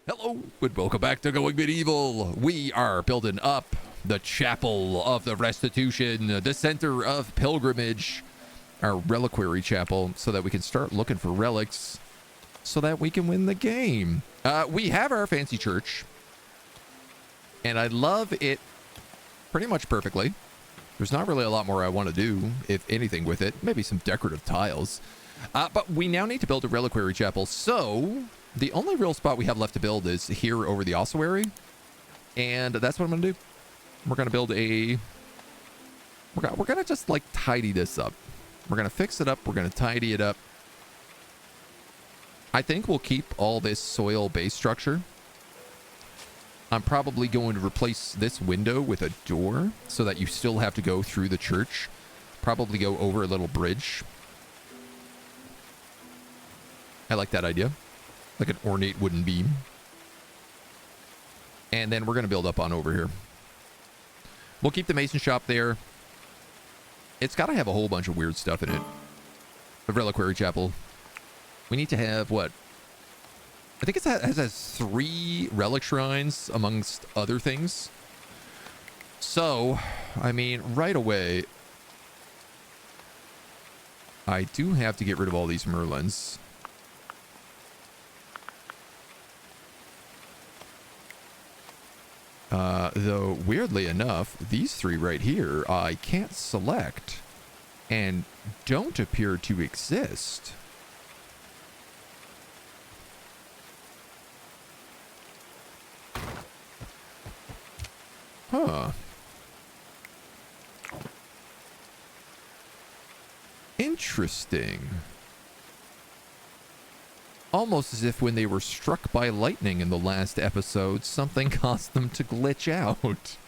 Hello, and welcome back to Going Medieval. We are building up the Chapel of the Restitution, the center of pilgrimage, our Reliquary Chapel, so that we can start looking for relics, so that we can win the game. We have our fancy church, and I love it pretty much perfectly. There's not really a lot more I want to do, if anything, with it. Maybe some decorative tiles. But we now need to build a Reliquary Chapel, so the only real spot we have left to build is here over the ossuary. And that's what I'm going to do. We're going to build a... We're going to just, like, tidy this up. We're going to fix it up. We're going to tidy it up. I think we'll keep all this soil base structure. I'm probably going to replace this window with a door so that you still have to go through the church. Probably go over a little bridge. I like that idea. Like an ornate wooden beam. And then we're going to build up on over here. We'll keep the mason shop there. It's got to have a whole bunch of weird stuff in it. The Reliquary Chapel. We need to have, what? I think it has 3 relic shrines, amongst other things. So, I mean, right away, I do have to get rid of all these Merlins. Though, weirdly enough, these 3 right here, I can't select and don't appear to exist. Huh. Interesting. Almost as if when they were struck by lightning in the last episode, something caused them to glitch out.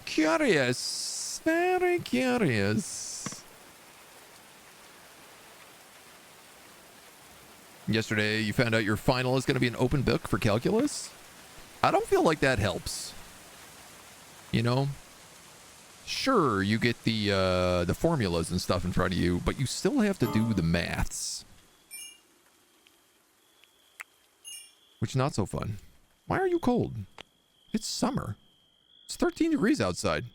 Curious. Very curious. Yesterday, you found out your final is going to be an open book for calculus? I don't feel like that helps. You know? Sure, you get the formulas and stuff in front of you, but you still have to do the maths. Which is not so fun. Why are you cold? It's summer. It's 13 degrees outside.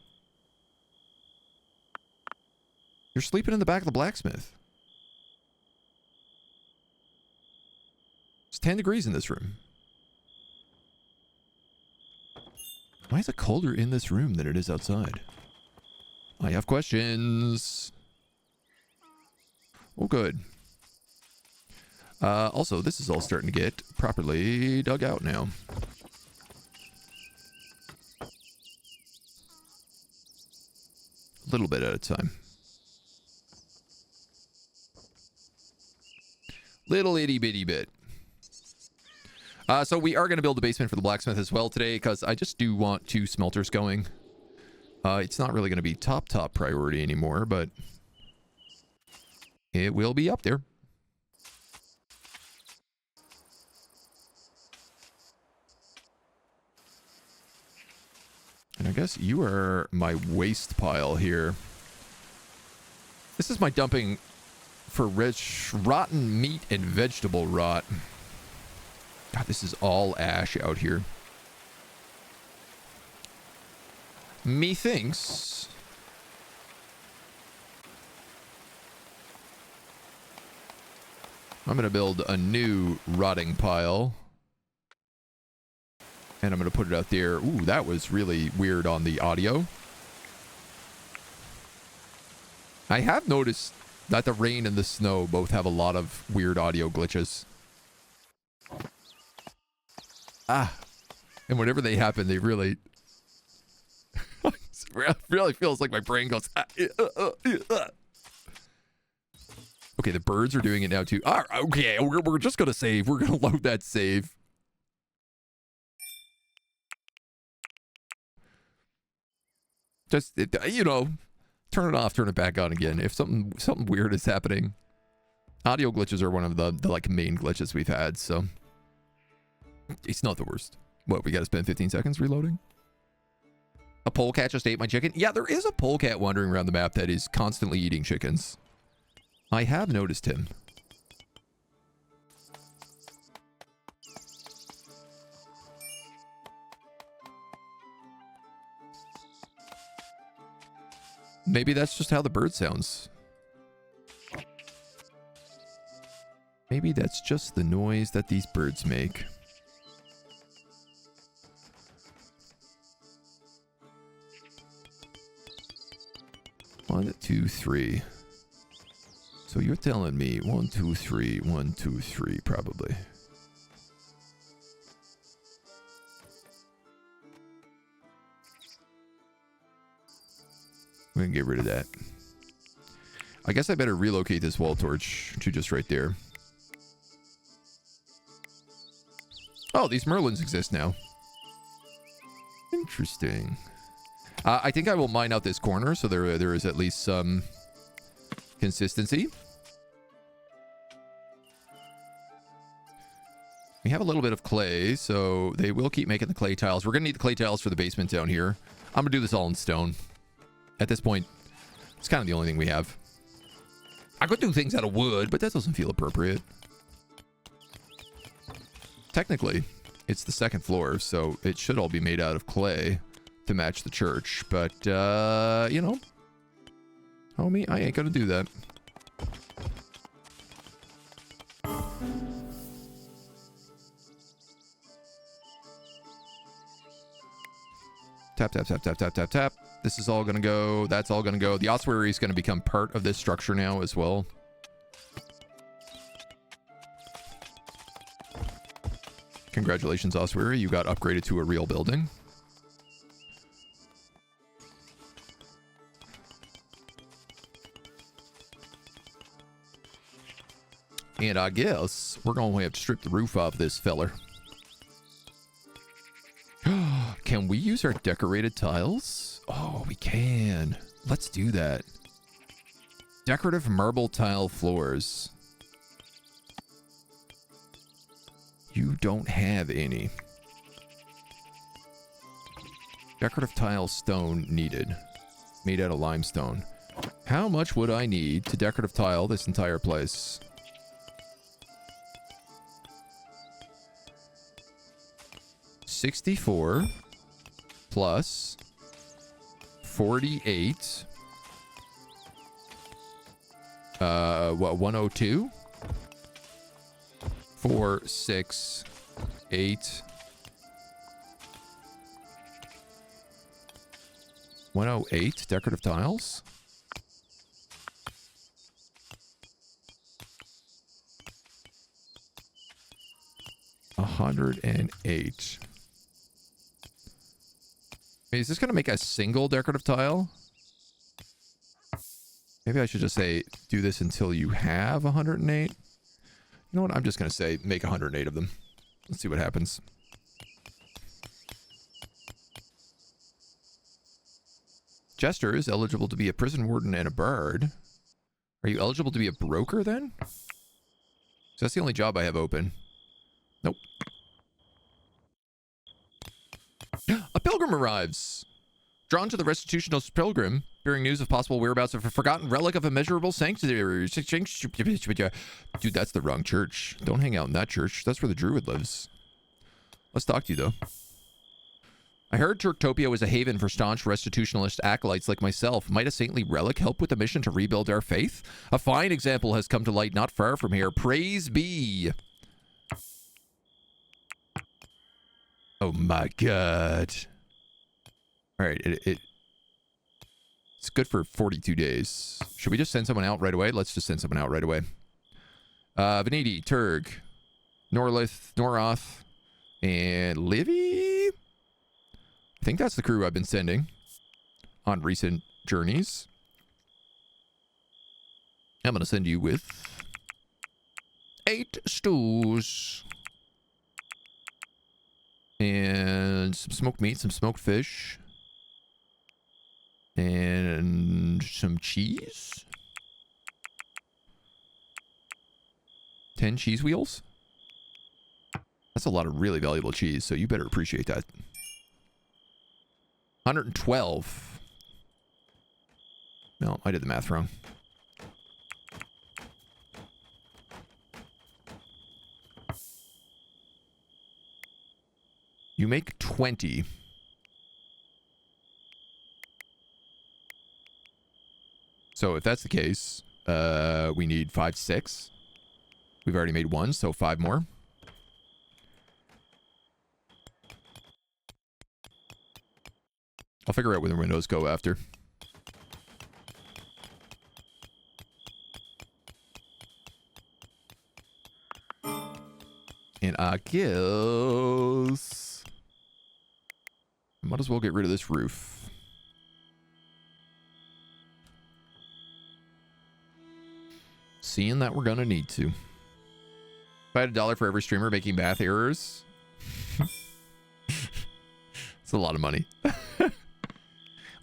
You're sleeping in the back of the blacksmith. It's 10 degrees in this room. Why is it colder in this room than it is outside? I have questions. Oh, good. Also, this is all starting to get properly dug out now. A little bit at a time. Little itty bitty bit. So we are going to build a basement for the blacksmith as well today, because I just do want 2 smelters going. It's not really going to be top priority anymore, but it will be up there. And I guess you are my waste pile here. This is my dumping for rich rotten meat and vegetable rot. God, this is all ash out here. Methinks I'm going to build a new rotting pile. And I'm going to put it out there. Ooh, that was really weird on the audio. I have noticed that the rain and the snow both have a lot of weird audio glitches. And whenever they happen, they really... really feels like my brain goes... Okay, the birds are doing it now too. Okay, we're just going to save. We're going to load that save. Just, you know, turn it off, turn it back on again. If something weird is happening. Audio glitches are one of the like main glitches we've had, so... It's not the worst. What, we got to spend 15 seconds reloading? A polecat just ate my chicken? Yeah, there is a polecat wandering around the map that is constantly eating chickens. I have noticed him. Maybe that's just how the bird sounds. Maybe that's just the noise that these birds make. One, two, three. So you're telling me 1, 2, 3, 1, 2, 3, probably. We're gonna get rid of that. I guess I better relocate this wall torch to just right there. Oh, these Merlins exist now. Interesting. I think I will mine out this corner so there is at least some consistency. We have a little bit of clay, so they will keep making the clay tiles. We're going to need the clay tiles for the basement down here. I'm going to do this all in stone. At this point, it's kind of the only thing we have. I could do things out of wood, but that doesn't feel appropriate. Technically, it's the second floor, so it should all be made out of clay to match the church. But, you know, homie, I ain't going to do that. Tap, tap, tap, tap, tap, tap, tap. This is all going to go. That's all going to go. The ossuary is going to become part of this structure now as well. Congratulations, ossuary. You got upgraded to a real building. And I guess we're going to have to strip the roof off this feller. Can we use our decorated tiles? Oh, we can. Let's do that. Decorative marble tile floors. You don't have any. Decorative tile stone needed. Made out of limestone. How much would I need to decorative tile this entire place? $64 plus 48. What, 102? 4, 6, 8. 108 decorative tiles. $108. Is this going to make a single decorative tile? Maybe I should just say, do this until you have 108. You know what? I'm just going to say, make 108 of them. Let's see what happens. Jester is eligible to be a prison warden and a bard. Are you eligible to be a broker then? So that's the only job I have open. Nope. A pilgrim arrives. Drawn to the restitutionalist pilgrim, bearing news of possible whereabouts of a forgotten relic of immeasurable sanctuary. Dude, that's the wrong church. Don't hang out in that church. That's where the druid lives. Let's talk to you, though. I heard Turktopia was a haven for staunch restitutionalist acolytes like myself. Might a saintly relic help with the mission to rebuild our faith? A fine example has come to light not far from here. Praise be. Oh my god. Alright, it's good for 42 days. Should we just send someone out right away? Let's just send someone out right away. Veneti, Turg, Norlith, Noroth, and Livy? I think that's the crew I've been sending on recent journeys. I'm going to send you with 8 stews. And some smoked meat, some smoked fish. And some cheese. 10 cheese wheels. That's a lot of really valuable cheese, so you better appreciate that. 112. No, I did the math wrong. You make 20. So if that's the case, we need 5, 6. We've already made 1, so 5 more. I'll figure out where the windows go after. And I guess might as well get rid of this roof. Seeing that we're gonna need to. If I had $1 for every streamer making math errors, it's a lot of money.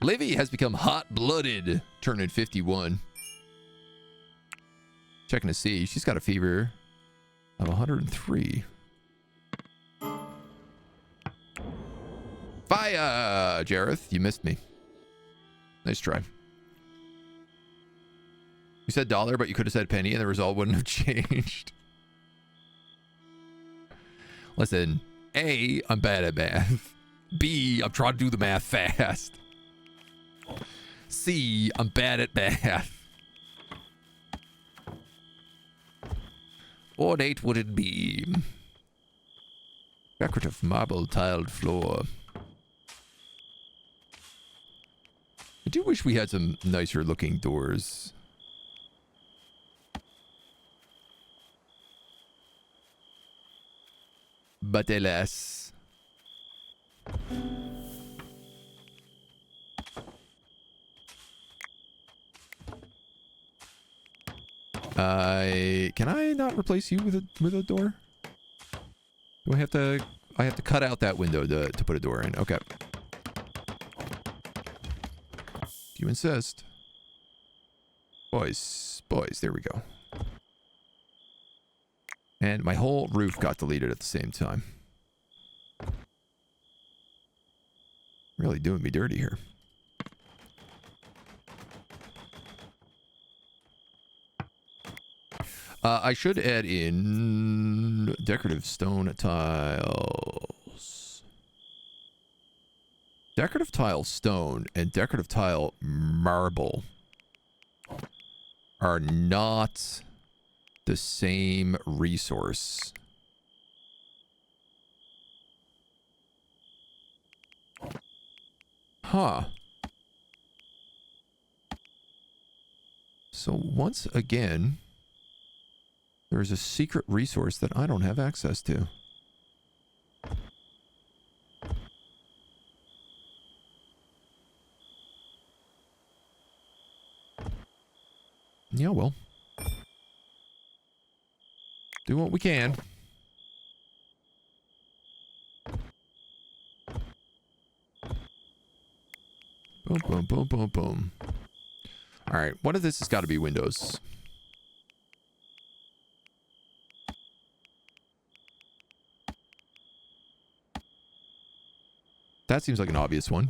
Livy has become hot-blooded, turning 51. Checking to see. She's got a fever of 103. Fire, Jareth. You missed me. Nice try. You said $1, but you could have said penny and the result wouldn't have changed. Listen, A, I'm bad at math. B, I'm trying to do the math fast. C, I'm bad at math. What 8 would it be? Decorative marble tiled floor. I do wish we had some nicer looking doors. But alas. Can I not replace you with a door? Do I have to cut out that window to put a door in? Okay. If you insist. Boys, there we go. And my whole roof got deleted at the same time. Really doing me dirty here. I should add in decorative stone tiles. Decorative tile stone and decorative tile marble are not the same resource. Huh. So once again, there is a secret resource that I don't have access to. Yeah, well. Do what we can. Boom, boom, boom, boom, boom. All right, one of this has got to be windows. That seems like an obvious one.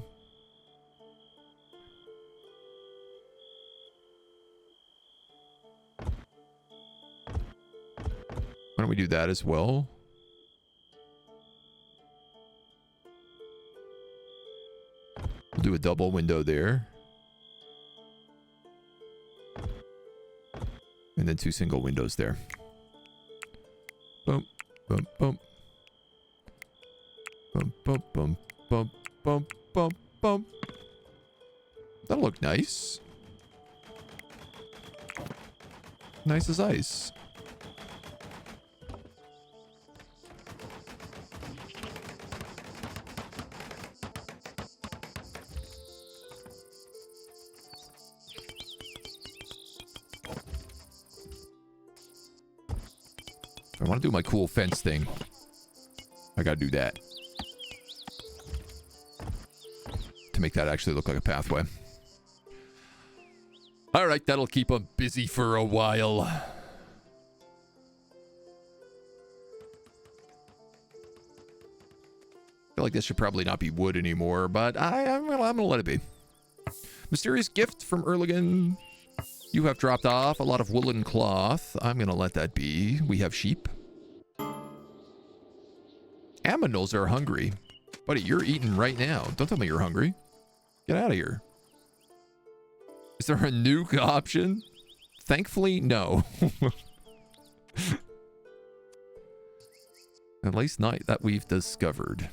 Why don't we do that as well? We'll do a double window there. And then 2 single windows there. Boom, boom, boom. Boom, boom, boom, boom, boom, boom, boom. That'll look nice. Nice as ice. I want to do my cool fence thing. I gotta do that. To make that actually look like a pathway. Alright, that'll keep them busy for a while. I feel like this should probably not be wood anymore, but I'm gonna let it be. Mysterious gift from Erligan. You have dropped off a lot of woolen cloth. I'm gonna let that be. We have sheep. Aminals are hungry. Buddy, you're eating right now. Don't tell me you're hungry. Get out of here. Is there a nuke option? Thankfully, no. At least not that we've discovered.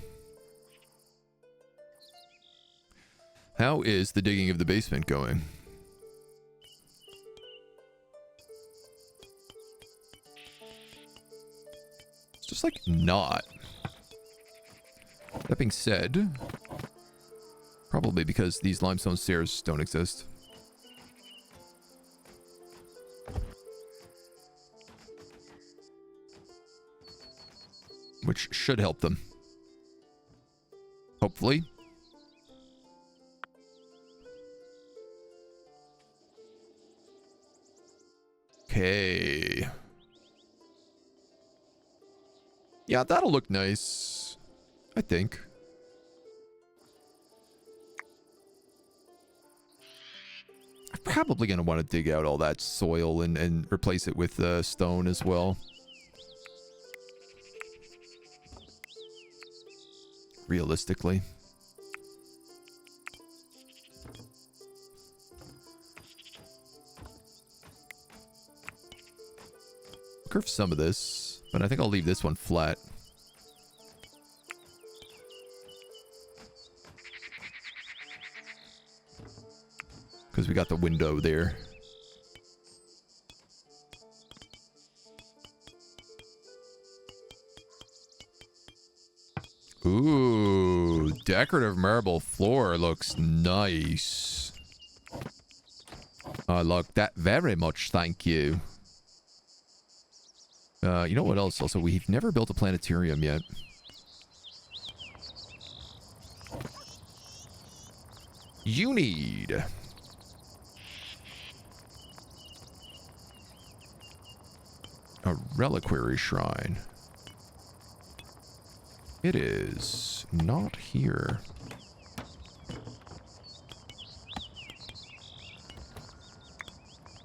How is the digging of the basement going? It's just like not. That being said, probably because these limestone stairs don't exist. Which should help them. Hopefully. Okay. Yeah, that'll look nice. I think. I'm probably going to want to dig out all that soil and replace it with stone as well. Realistically. Curve some of this, but I think I'll leave this one flat. Because we got the window there. Ooh, decorative marble floor looks nice. I like that very much, thank you. You know what else? Also, we've never built a planetarium yet. You need a reliquary shrine. It is not here.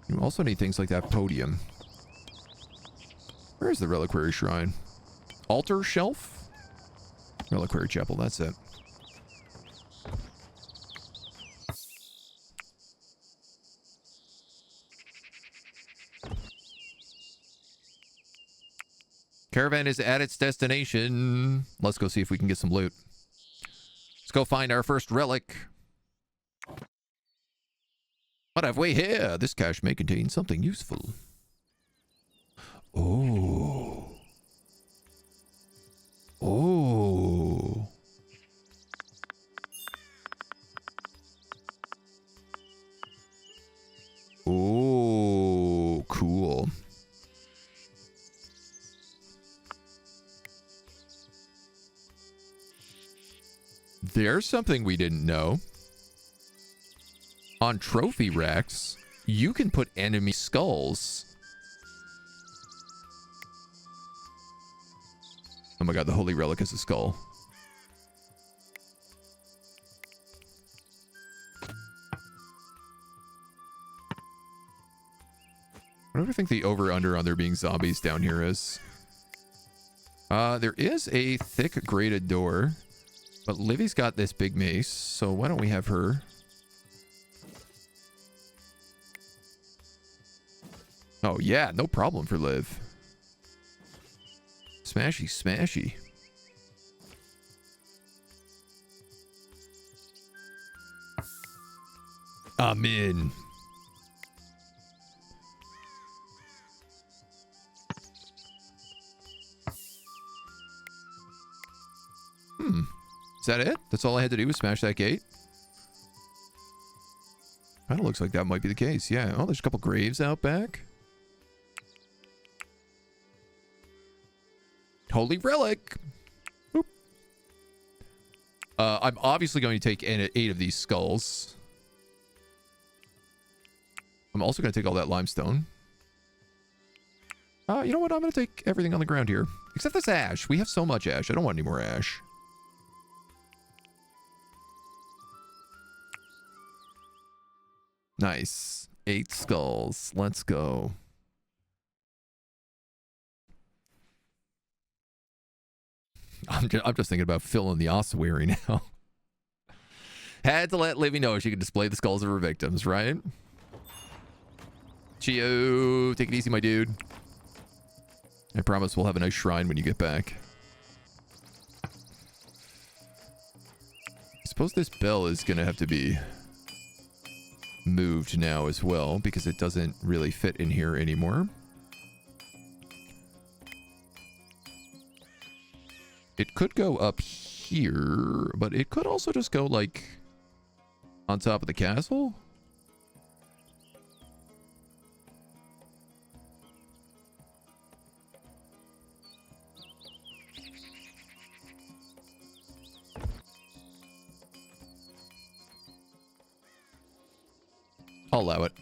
You also need things like that podium. Where's the reliquary shrine? Altar shelf? Reliquary chapel, that's it. Caravan is at its destination. Let's go see if we can get some loot. Let's go find our first relic. What have we here? This cache may contain something useful. Oh. Oh. Oh, cool. There's something we didn't know. On trophy racks, you can put enemy skulls. Oh my god, the holy relic is a skull. What do I think the over-under on there being zombies down here is? There is a thick grated door. But Livy's got this big mace, so why don't we have her? Oh yeah, no problem for Liv. Smashy, smashy. I'm in. Is that it? That's all I had to do was smash that gate? Kind of looks like that might be the case. Yeah. Oh, there's a couple graves out back. Holy relic. Boop. I'm obviously going to take 8 of these skulls. I'm also going to take all that limestone. You know what? I'm going to take everything on the ground here. Except this ash. We have so much ash. I don't want any more ash. Nice. 8 skulls. Let's go. I'm just thinking about filling the ossuary now. Had to let Livy know she could display the skulls of her victims, right? Chio, take it easy, my dude. I promise we'll have a nice shrine when you get back. I suppose this bell is going to have to be moved now as well because it doesn't really fit in here anymore. It could go up here, but it could also just go like on top of the castle. I'll allow it.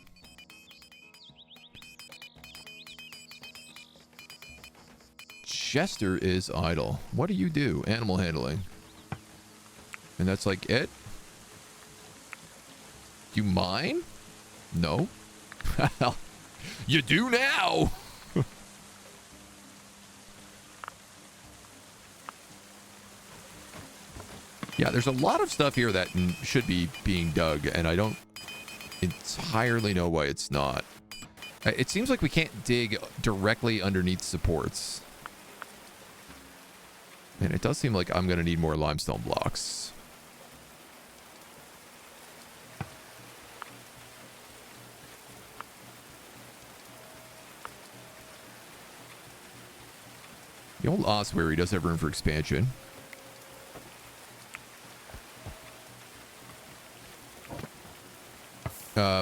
Jester is idle. What do you do? Animal handling. And that's like it? You mine? No. Well, you do now. Yeah, there's a lot of stuff here that should be being dug, and I don't entirely know why it's not. It seems like we can't dig directly underneath supports. And it does seem like I'm going to need more limestone blocks. The old ossuary does have room for expansion.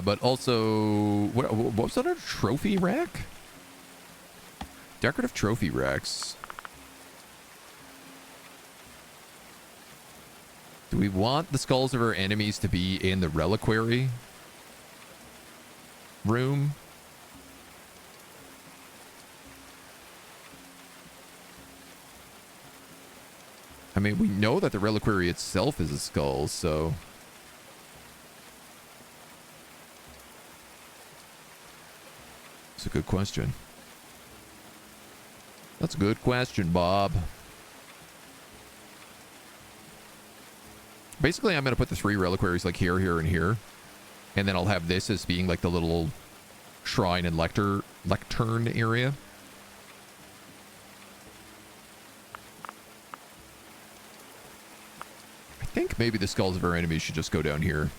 But also, what was that, a trophy rack? Decorative trophy racks. Do we want the skulls of our enemies to be in the reliquary room? I mean, we know that the reliquary itself is a skull, so... That's a good question. That's a good question, Bob. Basically, I'm going to put the 3 reliquaries like here, here, and here. And then I'll have this as being like the little shrine and lectern area. I think maybe the skulls of our enemies should just go down here.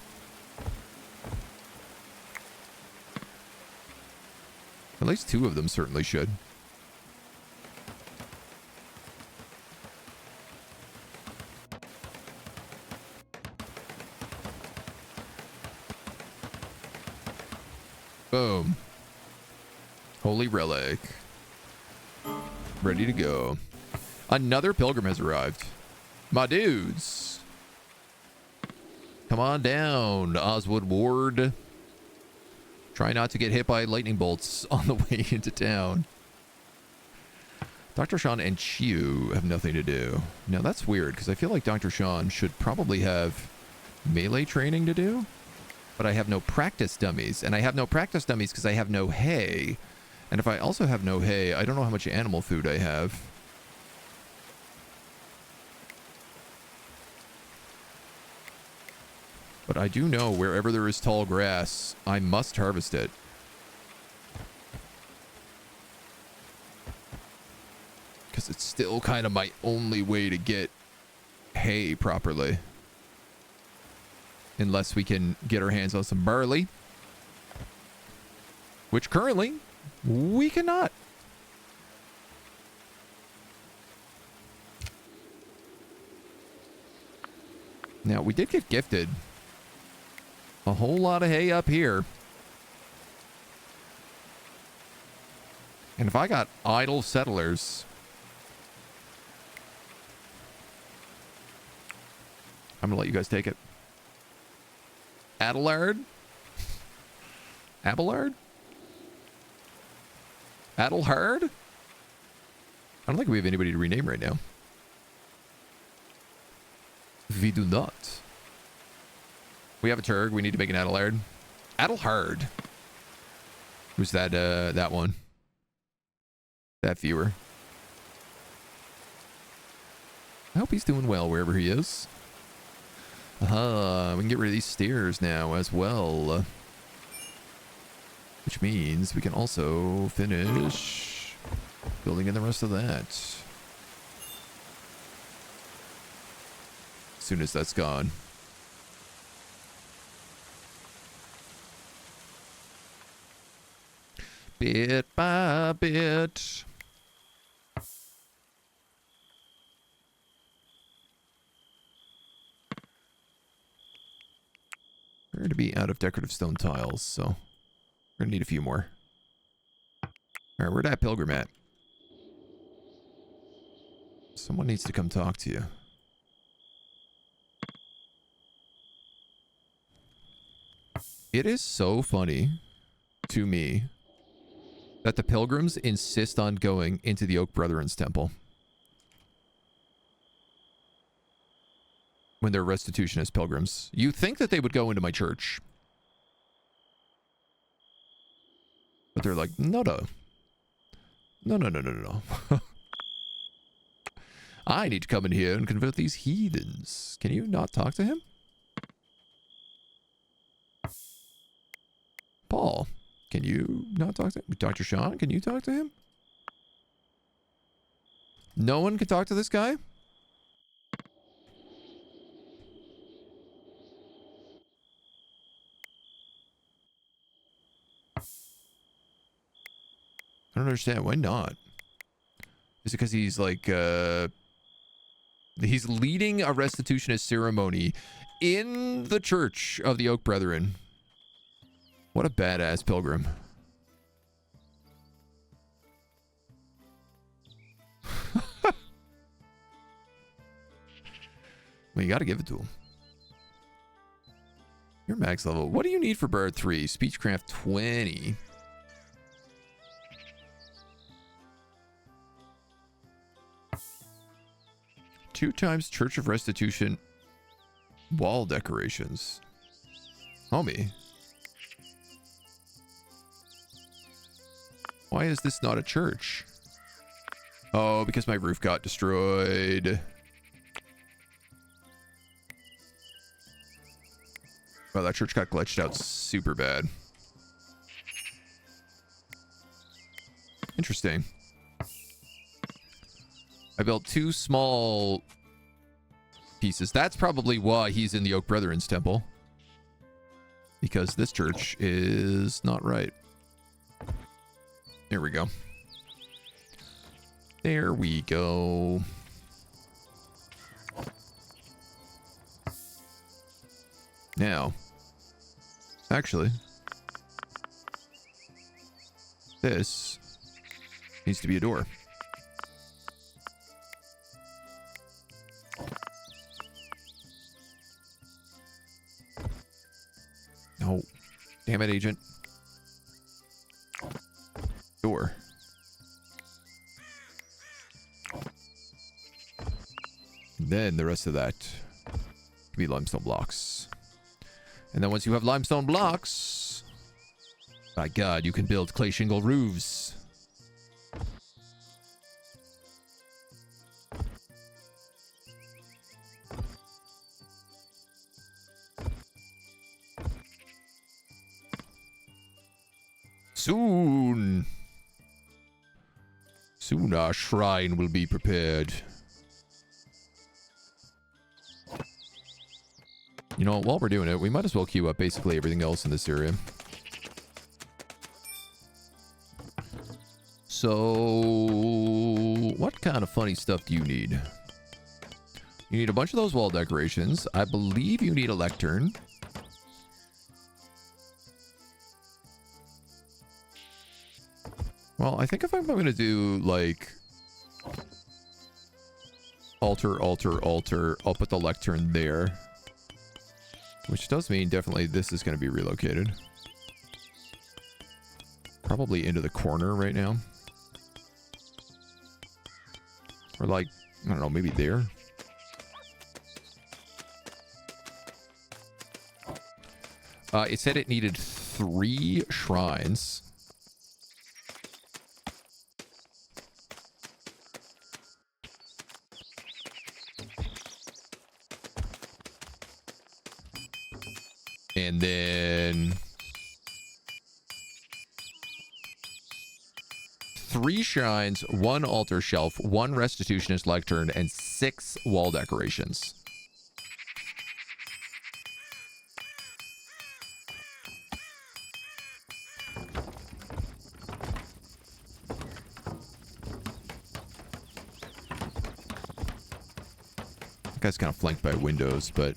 At least 2 of them certainly should. Boom. Holy relic. Ready to go. Another pilgrim has arrived. My dudes. Come on down, Oswood Ward. Try not to get hit by lightning bolts on the way into town. Dr. Sean and Chiu have nothing to do. Now that's weird, because I feel like Dr. Sean should probably have melee training to do. But I have no practice dummies. And I have no practice dummies because I have no hay. And if I also have no hay, I don't know how much animal food I have. But I do know wherever there is tall grass, I must harvest it. Because it's still kind of my only way to get hay properly. Unless we can get our hands on some barley. Which currently, we cannot. Now, we did get gifted a whole lot of hay up here. And if I got idle settlers, I'm going to let you guys take it. Adelard? Abelard? Adelhard? I don't think we have anybody to rename right now. We do not. We have a Turg. We need to make an Adelard. Adelhard. Who's that, that one? That viewer. I hope he's doing well wherever he is. We can get rid of these stairs now as well. Which means we can also finish building in the rest of that. As soon as that's gone. Bit by bit. We're going to be out of decorative stone tiles, so we're going to need a few more. Alright, where'd that pilgrim at? Someone needs to come talk to you. It is so funny to me that the pilgrims insist on going into the Oak Brethren's temple when they're restitutionist pilgrims. You think that they would go into my church, but they're like, no. I need to come in here and convert these heathens. Can you not talk to him? Paul, can you not talk to him? Dr. Sean, can you talk to him? No one can talk to this guy? I don't understand. Why not? Is it because he's like, he's leading a restitutionist ceremony in the church of the Oak Brethren. What a badass pilgrim. Well, you gotta give it to him. You're max level. What do you need for Bard 3? Speechcraft 20. Two times Church of Restitution wall decorations. Homie. Why is this not a church? Oh, because my roof got destroyed. Well, that church got glitched out super bad. Interesting. I built two small pieces. That's probably why he's in the Oak Brethren's temple. Because this church is not right. There we go. There we go. Now, actually, this needs to be a door. No. Damn it, agent. Door. Then the rest of that can be limestone blocks. And then once you have limestone blocks, by God, you can build clay shingle roofs. Soon our shrine will be prepared. You know, while we're doing it, we might as well queue up basically everything else in this area. So, what kind of funny stuff do you need? You need a bunch of those wall decorations. I believe you need a lectern. Well, I think if I'm going to do, like, altar, I'll put the lectern there. Which does mean definitely this is going to be relocated. Probably into the corner right now. Or like, I don't know, maybe there. It said it needed 3 shrines. And then 3 shrines, 1 altar shelf, 1 restitutionist lectern, and 6 wall decorations. That guy's kind of flanked by windows, but...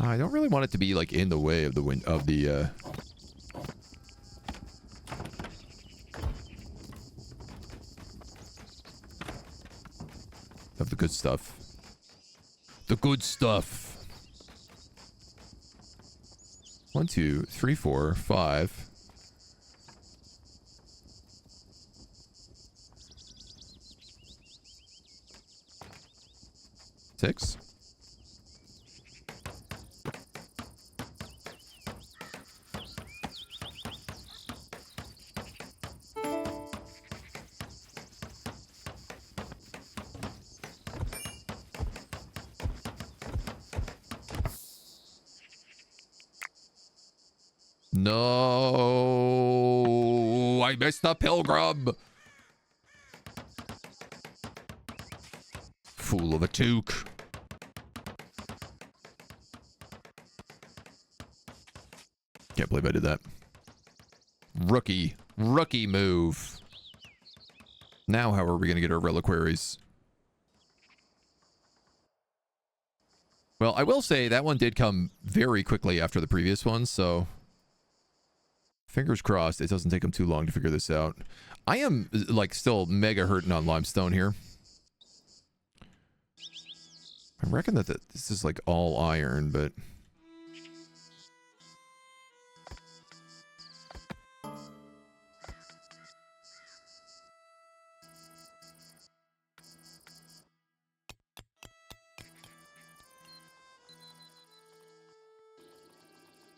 I don't really want it to be like in the way of the of the good stuff. The good stuff. 1, 2, 3, 4, 5. 6. No, I missed the pilgrim. Fool of a toque. Can't believe I did that. Rookie move. Now, how are we going to get our reliquaries? Well, I will say that one did come very quickly after the previous one, so fingers crossed it doesn't take them too long to figure this out. I am, like, still mega hurting on limestone here. I reckon that this is, like, all iron, but...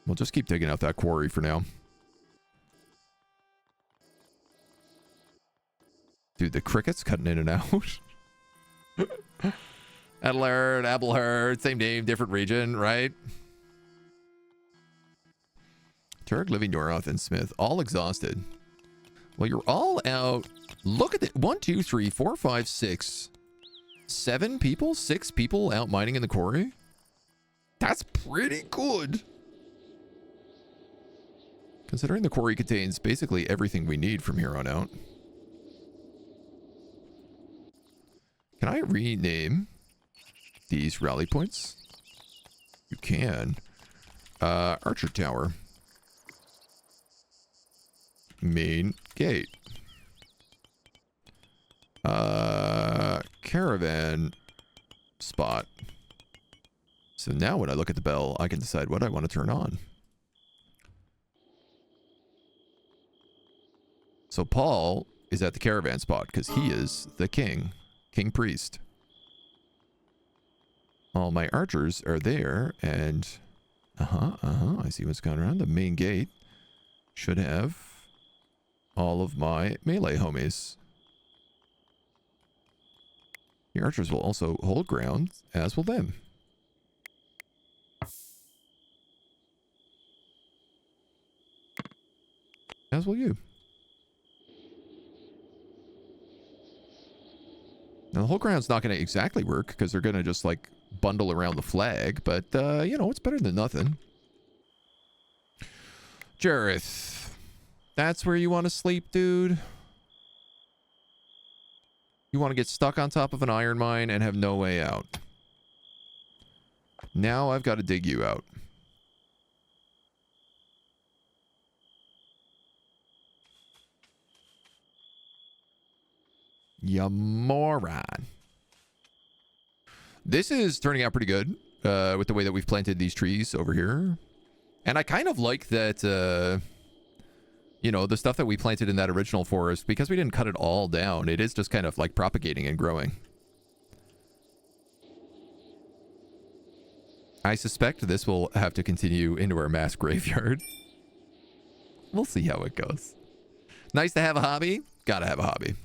we'll just keep digging out that quarry for now. Dude, the crickets cutting in and out. Adler, Appleherd, same name, different region, right? Turk, Living, Doroth, and Smith, all exhausted. Well, you're all out. Look at it. 1, 2, 3, 4, 5, 6. 7 people? 6 people out mining in the quarry? That's pretty good. Considering the quarry contains basically everything we need from here on out. Can I rename these rally points? You can. Archer Tower. Main gate. Caravan spot. So now when I look at the bell, I can decide what I want to turn on. So Paul is at the caravan spot because he is the king priest. All my archers are there, and I see what's going on. The main gate should have all of my melee homies. The archers will also hold ground, as will them. As will you. Now, the whole ground's not going to exactly work because they're going to just, like, bundle around the flag. But, you know, it's better than nothing. Jareth. That's where you want to sleep, dude? You want to get stuck on top of an iron mine and have no way out. Now I've got to dig you out. You moron. This is turning out pretty good with the way that we've planted these trees over here. And I kind of like that, you know, the stuff that we planted in that original forest, because we didn't cut it all down, it is just kind of like propagating and growing. I suspect this will have to continue into our mass graveyard. We'll see how it goes. Nice to have a hobby. Gotta have a hobby.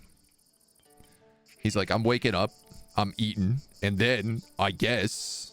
He's like, I'm waking up, I'm eating, and then, I guess,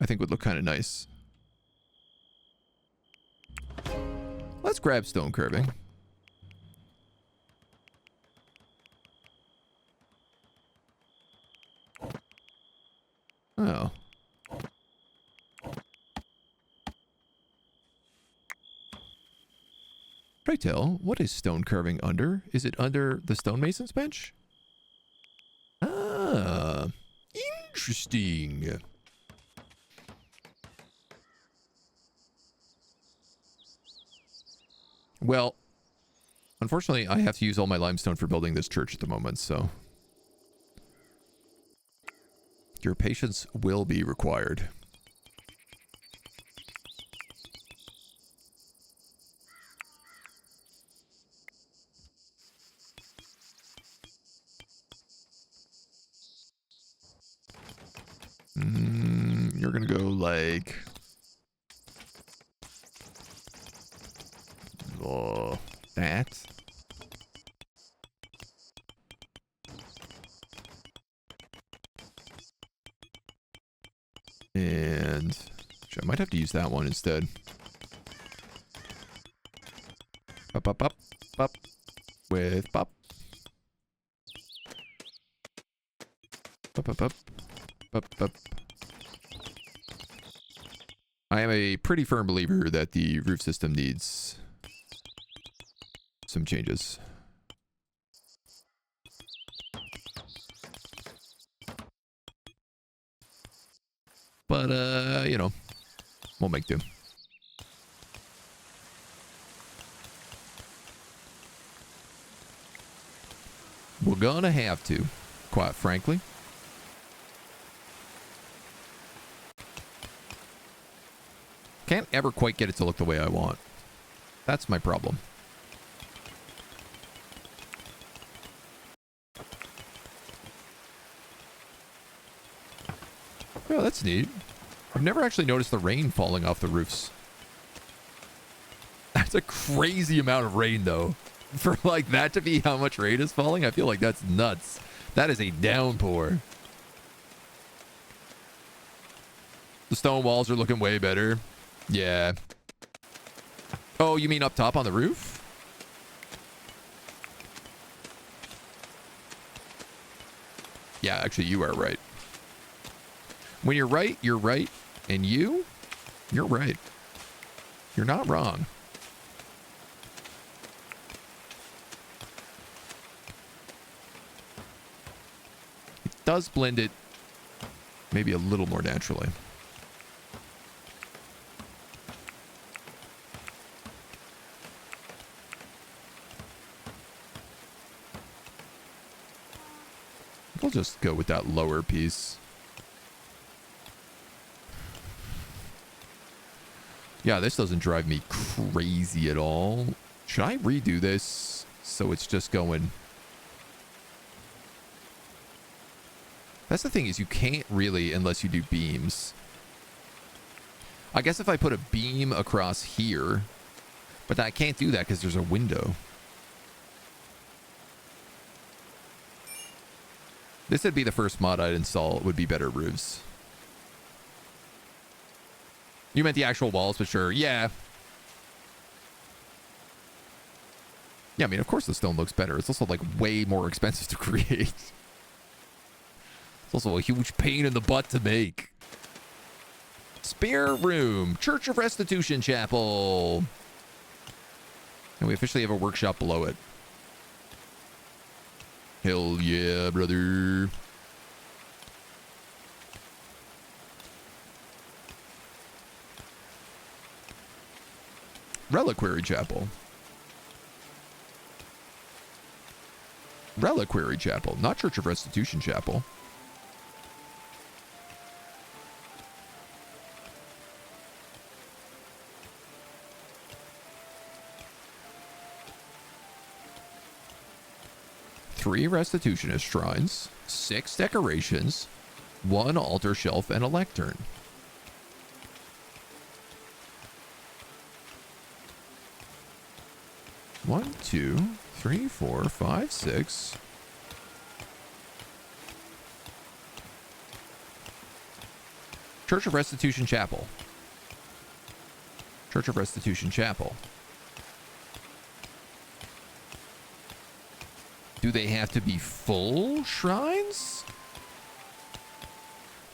I think would look kind of nice. Let's grab stone curving. Oh. Pray tell, what is stone carving under? Is it under the stonemason's bench? Ah, interesting. Well, unfortunately, I have to use all my limestone for building this church at the moment, so your patience will be required. You're gonna go like... Oh, that. And I might have to use that one instead. Up, up, up, up. With pop. Up, up, up. Up, up. I am a pretty firm believer that the roof system needs some changes. But, you know, we'll make do. We're gonna have to, quite frankly. Can't ever quite get it to look the way I want. That's my problem. Oh, that's neat. I've never actually noticed the rain falling off the roofs. That's a crazy amount of rain, though. For, like, that to be how much rain is falling, I feel like that's nuts. That is a downpour. The stone walls are looking way better. Yeah. Oh, you mean up top on the roof? Yeah, actually, you are right. When you're right, you're right. And you're right. You're not wrong. It does blend it maybe a little more naturally. We'll just go with that lower piece. Yeah, this doesn't drive me crazy at all. Should I redo this so it's just going? That's the thing, is you can't really unless you do beams. I guess if I put a beam across here, but I can't do that because there's a window. This would be the first mod I'd install. It would be better roofs. You meant the actual walls, but sure. Yeah. Yeah, I mean, of course the stone looks better. It's also, like, way more expensive to create. It's also a huge pain in the butt to make. Spare room. Church of Restitution Chapel. And we officially have a workshop below it. Hell yeah, brother. Reliquary Chapel. Reliquary Chapel, not Church of Restitution Chapel. Three Restitutionist shrines, 6 decorations, 1 altar shelf, and a lectern. One, 2, 3, 4, 5, 6. Church of Restitution Chapel. Church of Restitution Chapel. Do they have to be full shrines?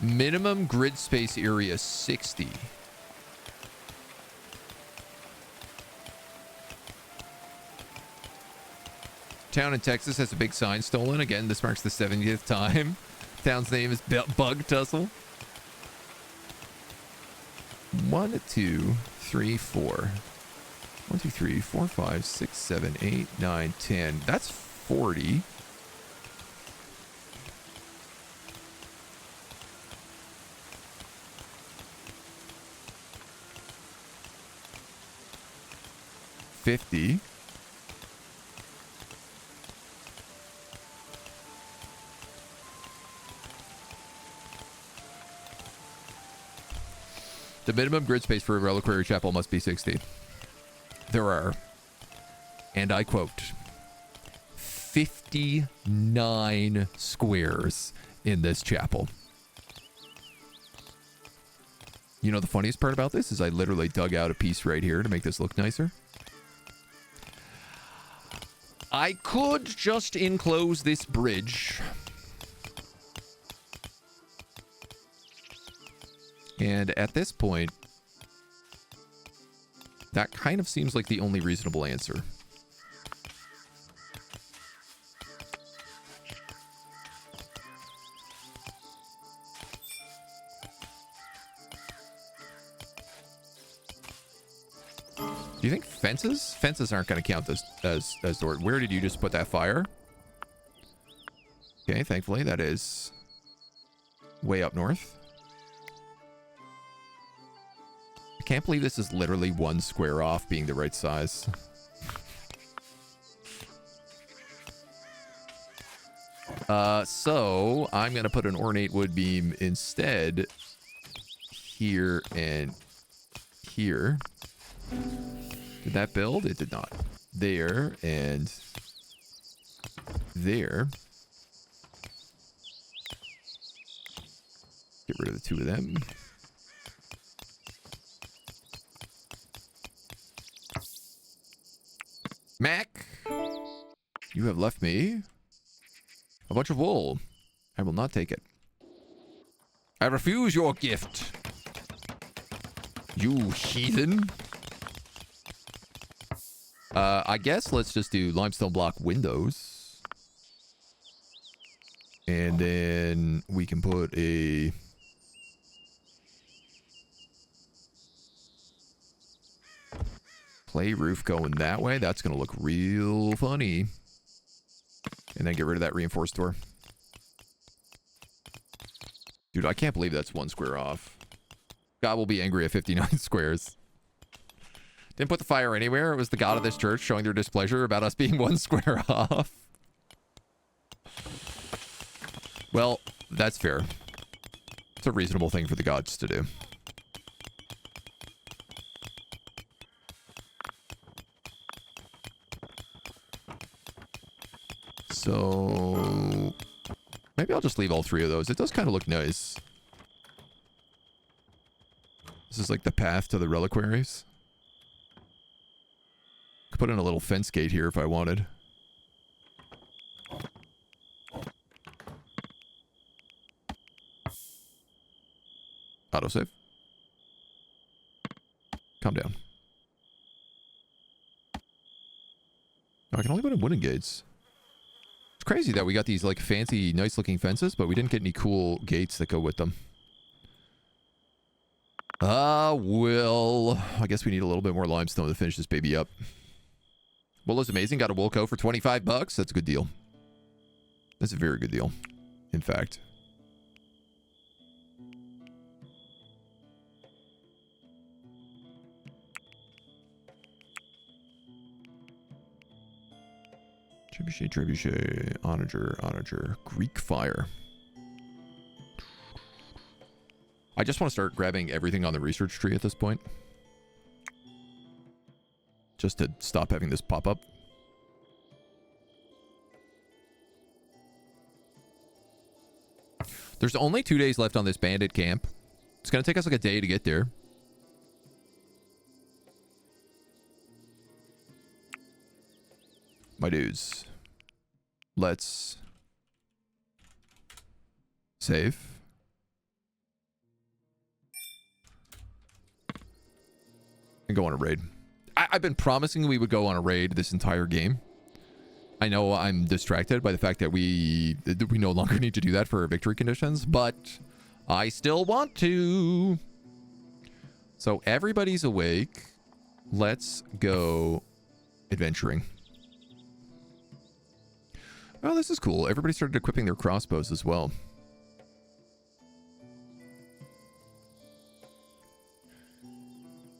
Minimum grid space area 60. Town in Texas has a big sign stolen. Again, this marks the 70th time. Town's name is Bug Tussle. 1, 2, 3, 4. 1, 2, 3, 4, 5, 6, 7, 8, 9, 10. That's 40. $50. The minimum grid space for a Reliquary Chapel must be 60. There are, and I quote, 59 squares in this chapel. You know, the funniest part about this is I literally dug out a piece right here to make this look nicer. I could just enclose this bridge. And at this point, that kind of seems like the only reasonable answer. Do you think fences? Fences aren't going to count as door. Where did you just put that fire? Okay, thankfully that is way up north. I can't believe this is literally 1 square off being the right size. So I'm going to put an ornate wood beam instead here and here. Did that build? It did not. There and there. Get rid of the 2 of them. Mac, you have left me a bunch of wool. I will not take it. I refuse your gift, you heathen. I guess let's just do limestone block windows. And then we can put a... clay roof going that way. That's going to look real funny. And then get rid of that reinforced door. Dude, I can't believe that's 1 square off. God will be angry at 59 squares. Didn't put the fire anywhere. It was the god of this church showing their displeasure about us being 1 square off. Well, that's fair. It's a reasonable thing for the gods to do. So maybe I'll just leave all 3 of those. It does kind of look nice. This is like the path to the reliquaries. Could put in a little fence gate here if I wanted. Autosave. Calm down. Oh, I can only put in wooden gates. It's crazy that we got these like fancy, nice looking fences, but we didn't get any cool gates that go with them. Well, I guess we need a little bit more limestone to finish this baby up. Wool is amazing. Got a wool coat for 25 bucks. That's a good deal. That's a very good deal, in fact. Trebuchet, trebuchet, onager, onager, Greek fire. I just want to start grabbing everything on the research tree at this point. Just to stop having this pop up. There's only 2 days left on this bandit camp. It's going to take us like a day to get there. My dudes. Let's save. And go on a raid. I've been promising we would go on a raid this entire game. I know I'm distracted by the fact that we no longer need to do that for victory conditions, but I still want to. So everybody's awake. Let's go adventuring. Oh, this is cool. Everybody started equipping their crossbows as well.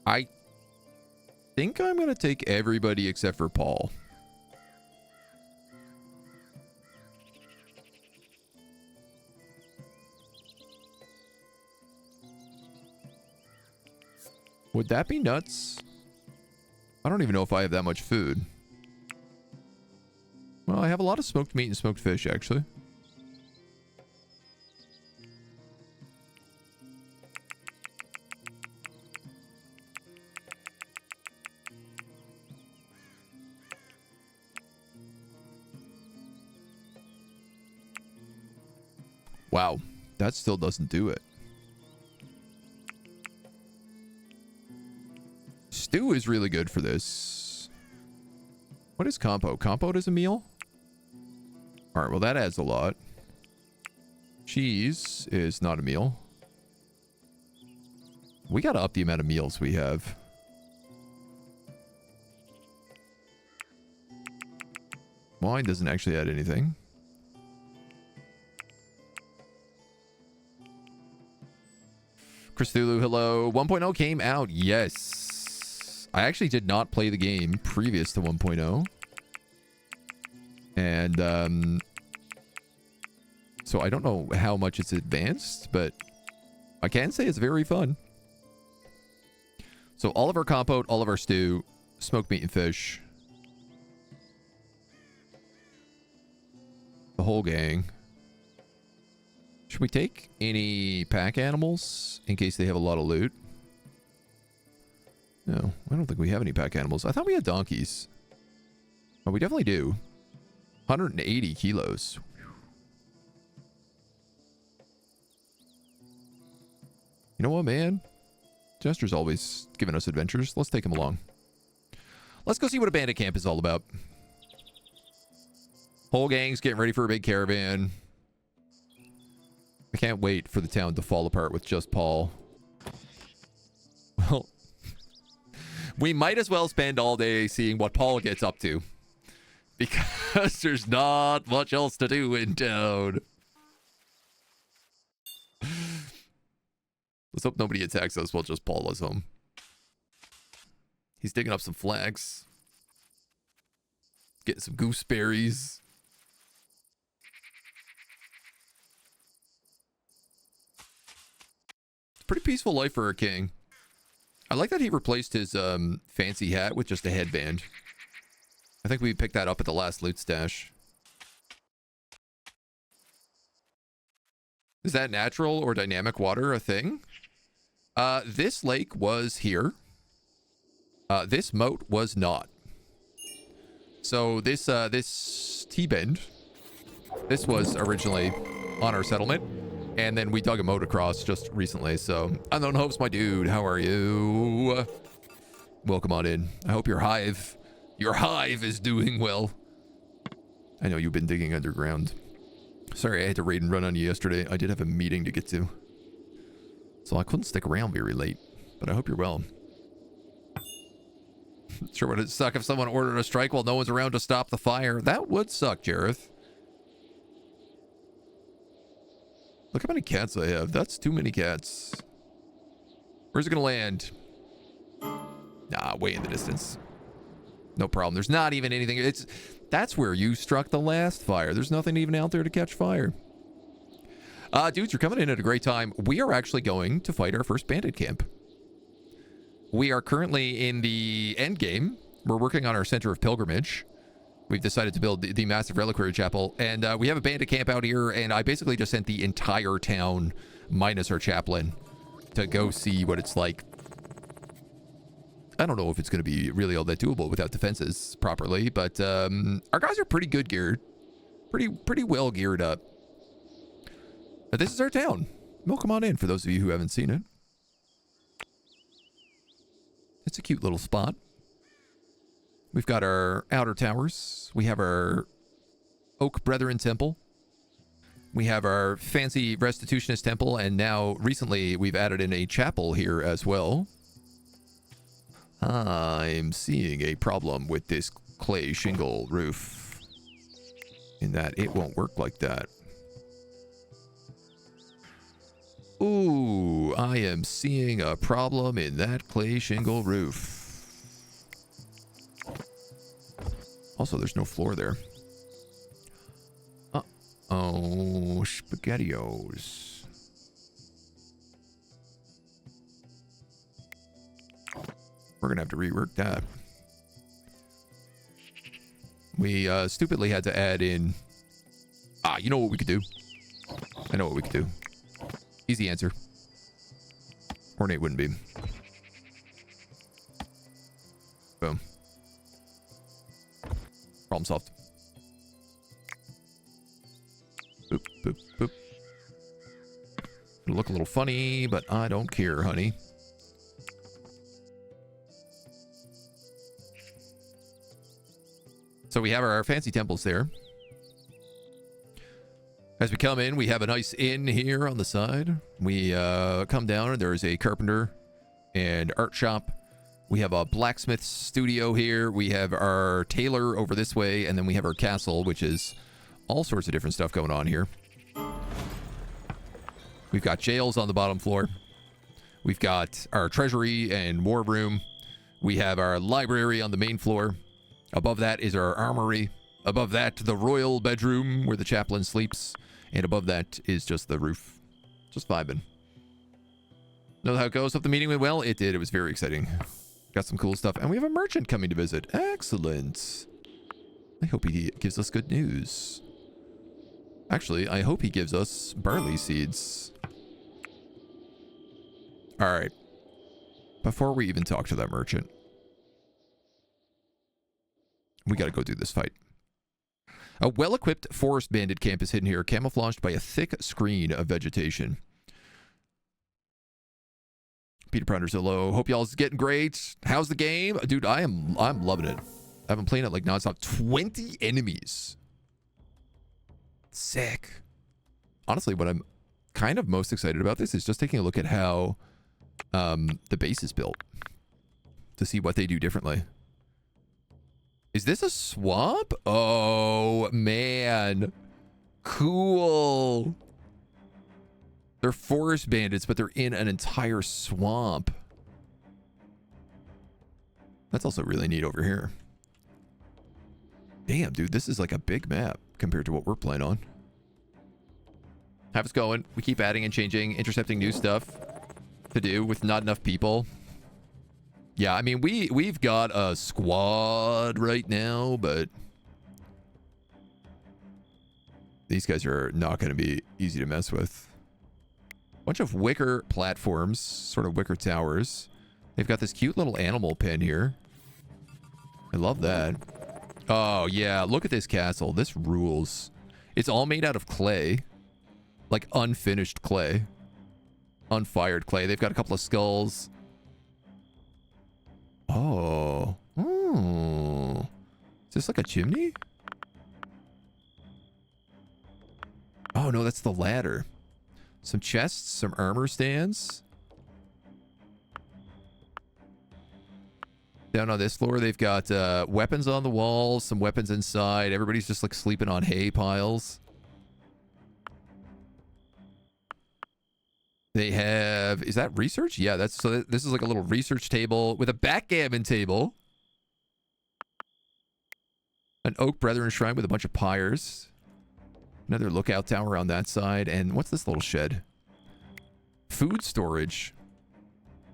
I think I'm going to take everybody except for Paul. Would that be nuts? I don't even know if I have that much food. Well, I have a lot of smoked meat and smoked fish, actually. Wow, that still doesn't do it. Stew is really good for this. What is compote? Compote is a meal? All right, well, that adds a lot. Cheese is not a meal. We got to up the amount of meals we have. Wine doesn't actually add anything. Christulu, hello. 1.0 came out. Yes. I actually did not play the game previous to 1.0. And, so I don't know how much it's advanced, but I can say it's very fun. So all of our compote, all of our stew, smoked meat and fish. The whole gang. Should we take any pack animals in case they have a lot of loot? No, I don't think we have any pack animals. I thought we had donkeys. Oh, we definitely do. 180 kilos. You know what, man? Jester's always giving us adventures. Let's take him along. Let's go see what a bandit camp is all about. Whole gang's getting ready for a big caravan. I can't wait for the town to fall apart with just Paul. Well, we might as well spend all day seeing what Paul gets up to. Because there's not much else to do in town. Let's hope nobody attacks us while just Paul is home. He's digging up some flags. Getting some gooseberries. Pretty peaceful life for a king. I like that he replaced his fancy hat with just a headband. I think we picked that up at the last loot stash. Is that natural or dynamic water a thing? This lake was here. This moat was not. So this T-bend, this was originally on our settlement. And then we dug a moat across just recently. So, Unknown Hopes, my dude, how are you? Welcome on in. I hope your hive is doing well. I know you've been digging underground. Sorry, I had to raid and run on you yesterday. I did have a meeting to get to. So I couldn't stick around very late. But I hope you're well. Sure would it suck if someone ordered a strike while no one's around to stop the fire. That would suck, Jareth. Look how many cats I have. That's too many cats. Where's it gonna land? Nah, way in the distance. No problem. There's not even anything. That's where you struck the last fire. There's nothing even out there to catch fire. Dudes, you're coming in at a great time. We are actually going to fight our first bandit camp. We are currently in the end game. We're working on our center of pilgrimage. We've decided to build the massive Reliquary chapel, and we have a bandit camp out here, and I basically just sent the entire town, minus our chaplain, to go see what it's like. I don't know if it's going to be really all that doable without defenses properly, but our guys are pretty good geared. Pretty well geared up. But this is our town. Welcome on in for those of you who haven't seen it. It's a cute little spot. We've got our outer towers. We have our Oak Brethren Temple. We have our fancy Restitutionist Temple, and now recently we've added in a chapel here as well. I'm seeing a problem with this clay shingle roof in that it won't work like that. Ooh, I am seeing a problem in that clay shingle roof. Also, there's no floor there. Uh-oh, SpaghettiOs. We're going to have to rework that. We stupidly had to add in... you know what we could do? I know what we could do. Easy answer. Ornate wouldn't be. Boom. Problem solved. Boop, boop, boop. It'll look a little funny, but I don't care, honey. So we have our fancy temples there. As we come in, we have a nice inn here on the side. We come down and there's a carpenter and art shop. We have a blacksmith studio here. We have our tailor over this way. And then we have our castle, which is all sorts of different stuff going on here. We've got jails on the bottom floor. We've got our treasury and war room. We have our library on the main floor. Above that is our armory. Above that, the royal bedroom where the chaplain sleeps. And above that is just the roof. Just vibing. Know how it goes? Hope the meeting went well? It did. It was very exciting. Got some cool stuff. And we have a merchant coming to visit. Excellent. I hope he gives us good news. Actually, I hope he gives us barley seeds. Alright. Before we even talk to that merchant, we gotta go do this fight. A well-equipped forest bandit camp is hidden here, camouflaged by a thick screen of vegetation. Peter Prouder's hello. Hope y'all's getting great. How's the game? Dude, I'm loving it. I've been playing it like nonstop. 20 enemies. Sick. Honestly, what I'm kind of most excited about this is just taking a look at how the base is built to see what they do differently. Is this a swamp? Oh, man. Cool. They're forest bandits, but they're in an entire swamp. That's also really neat over here. Damn, dude, this is like a big map compared to what we're playing on. Have us going. We keep adding and changing, intercepting new stuff to do with not enough people. Yeah, I mean, we've got a squad right now, but these guys are not going to be easy to mess with. Bunch of wicker platforms, sort of wicker towers. They've got this cute little animal pen here. I love that. Oh, yeah, look at this castle. This rules. It's all made out of clay. Like unfinished clay. Unfired clay. They've got a couple of skulls. Oh. Oh. Is this like a chimney? Oh, no, that's the ladder. Some chests, some armor stands. Down on this floor, they've got weapons on the walls, some weapons inside. Everybody's just like sleeping on hay piles. They have, is that research? Yeah, that's, so this is like a little research table with a backgammon table. An Oak Brethren shrine with a bunch of pyres. Another lookout tower on that side. And what's this little shed? Food storage.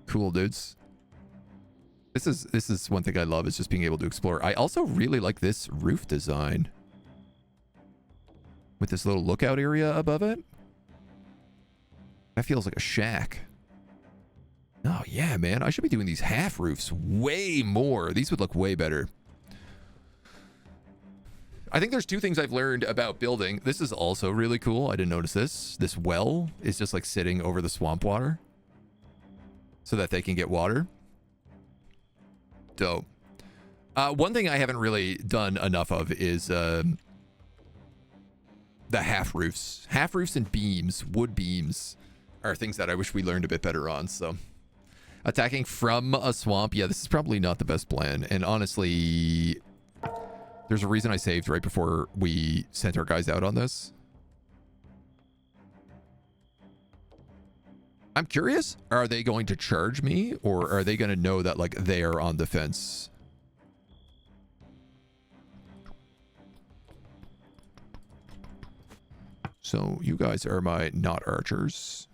Cool, dudes. This is one thing I love, is just being able to explore. I also really like this roof design. With this little lookout area above it. That feels like a shack. Yeah, man. I should be doing these half roofs way more. These would look way better. I think there's two things I've learned about building. This is also really cool. I didn't notice this. This well is just like sitting over the swamp water so that they can get water. Dope. One thing I haven't really done enough of is the half roofs. Half roofs and beams, wood beams, are things that I wish we learned a bit better on. So attacking from a swamp, yeah, this is probably not the best plan. And honestly, there's a reason I saved right before we sent our guys out on this. I'm curious, are they going to charge me, or are they going to know that like they are on defense? So you guys are my not archers.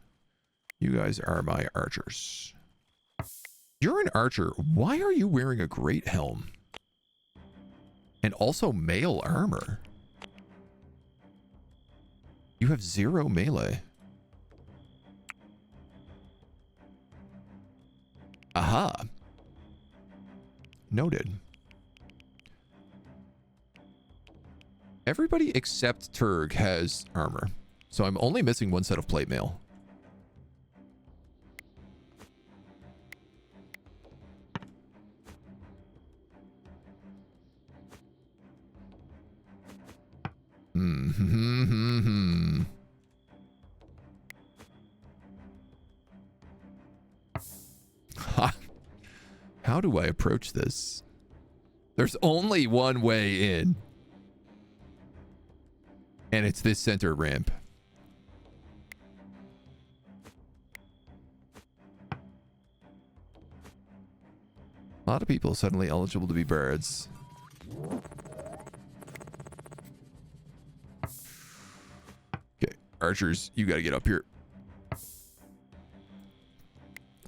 You guys are my archers. You're an archer. Why are you wearing a great helm? And also mail armor. You have 0 melee. Aha. Noted. Everybody except Turg has armor. So I'm only missing 1 set of plate mail. How do I approach this? There's only one way in. And it's this center ramp. A lot of people suddenly eligible to be bards. Okay, archers, you gotta get up here.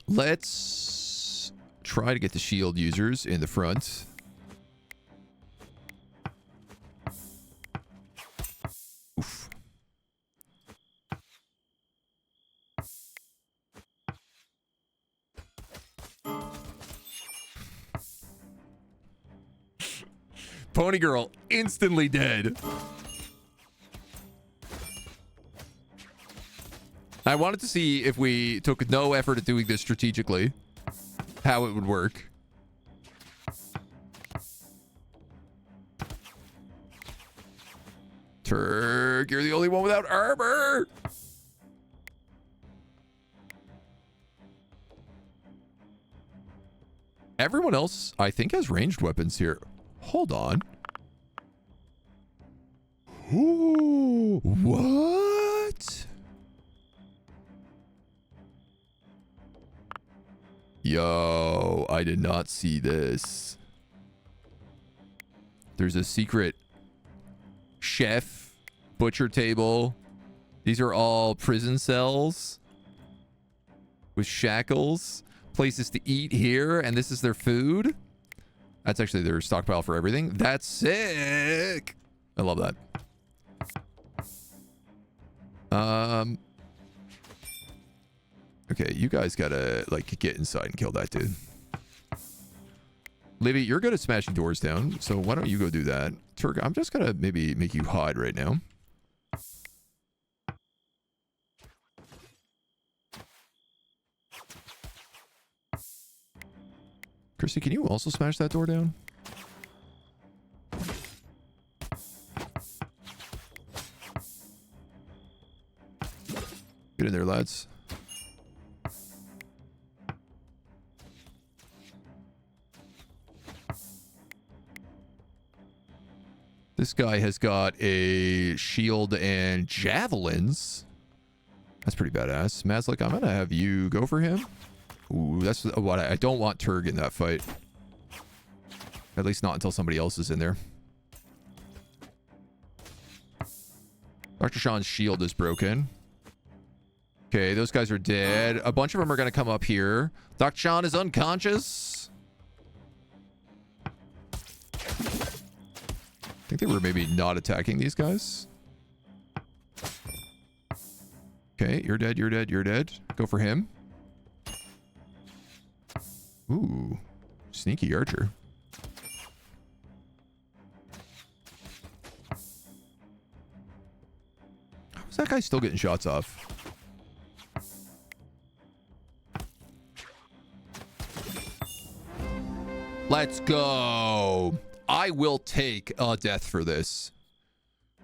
Let's try to get the shield users in the front. Oof. Pony girl instantly dead. I wanted to see if we took no effort at doing this strategically, how it would work. Turk, you're the only one without armor. Everyone else, I think, has ranged weapons here. Hold on. Ooh, what? Yo, I did not see this. There's a secret chef, butcher table. These are all prison cells with shackles. Places to eat here, and this is their food. That's actually their stockpile for everything. That's sick. I love that. Okay, you guys gotta like get inside and kill that dude. Livy, you're good at smashing doors down, so why don't you go do that? Turk, I'm just gonna maybe make you hide right now. Chrissy, can you also smash that door down? Get in there, lads. This guy has got a shield and javelins. That's pretty badass. Mazlik, I'm gonna have you go for him. Ooh, that's what I don't want Turg in that fight. At least not until somebody else is in there. Dr. Sean's shield is broken. Okay, those guys are dead. A bunch of them are going to come up here. Dr. Sean is unconscious. I think they were maybe not attacking these guys. Okay, you're dead, you're dead, you're dead. Go for him. Ooh, sneaky archer. How's that guy still getting shots off? Let's go. I will take a death for this.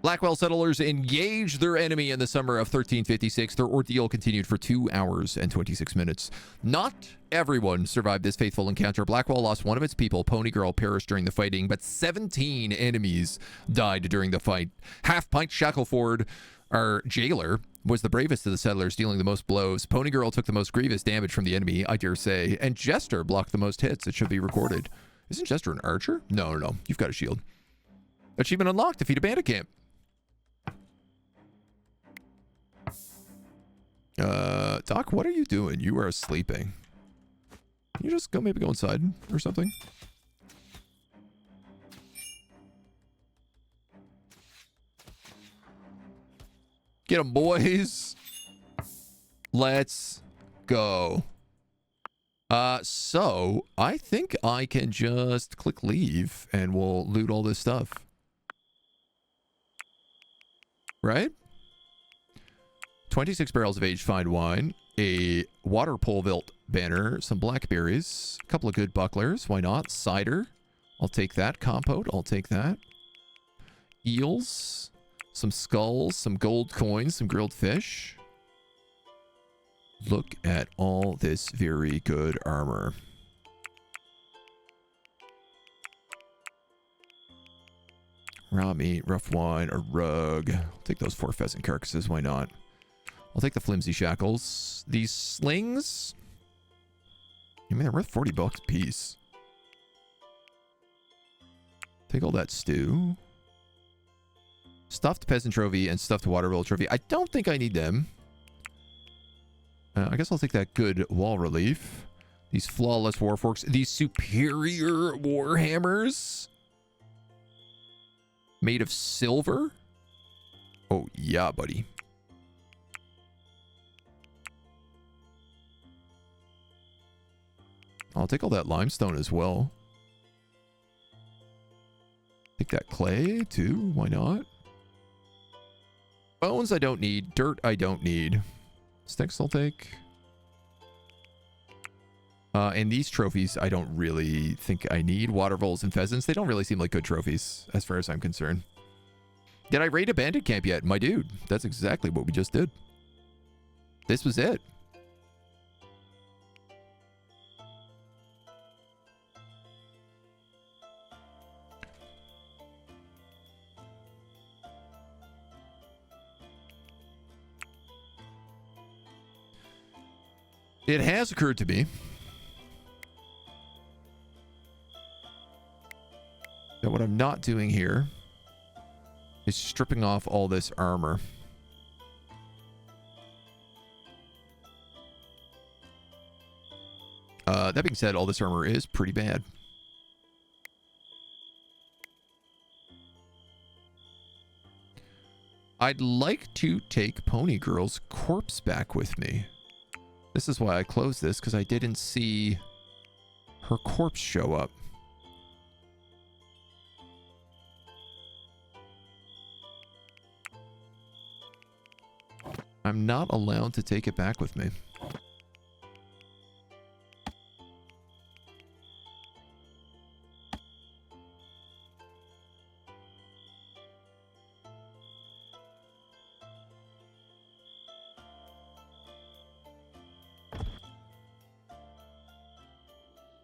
Blackwell settlers engaged their enemy in the summer of 1356. Their ordeal continued for 2 hours and 26 minutes. Not everyone survived this faithful encounter. Blackwell lost one of its people. Pony Girl perished during the fighting, but 17 enemies died during the fight. Half-Pint Shackleford, our jailer, was the bravest of the settlers, dealing the most blows. Pony Girl took the most grievous damage from the enemy, I dare say, and Jester blocked the most hits. It should be recorded. Isn't Jester an archer? No. You've got a shield. Achievement unlocked. Defeat a bandit camp. Doc, what are you doing? You are sleeping. Can you just maybe go inside or something? Get them, boys. Let's go. So I think I can just click leave and we'll loot all this stuff. Right? 26 barrels of aged fine wine, a water pole vilt banner, some blackberries, a couple of good bucklers. Why not? Cider. I'll take that. Compote. I'll take that. Eels. Some skulls, some gold coins, some grilled fish. Look at all this very good armor. Raw meat, rough wine, a rug. I'll take those 4 pheasant carcasses. Why not? I'll take the flimsy shackles. These slings. I mean, they're worth 40 bucks a piece. Take all that stew. Stuffed peasant trophy and stuffed water roll trophy. I don't think I need them. I guess I'll take that good wall relief. These flawless warforks. These superior warhammers. Made of silver. Oh, yeah, buddy. I'll take all that limestone as well. Take that clay too. Why not? Bones I don't need. Dirt I don't need. Sticks I'll take. And these trophies I don't really think I need. Water voles and pheasants. They don't really seem like good trophies as far as I'm concerned. Did I raid a bandit camp yet? My dude, that's exactly what we just did. This was it. It has occurred to me that what I'm not doing here is stripping off all this armor. That being said, all this armor is pretty bad. I'd like to take Pony Girl's corpse back with me. This is why I closed this, because I didn't see her corpse show up. I'm not allowed to take it back with me.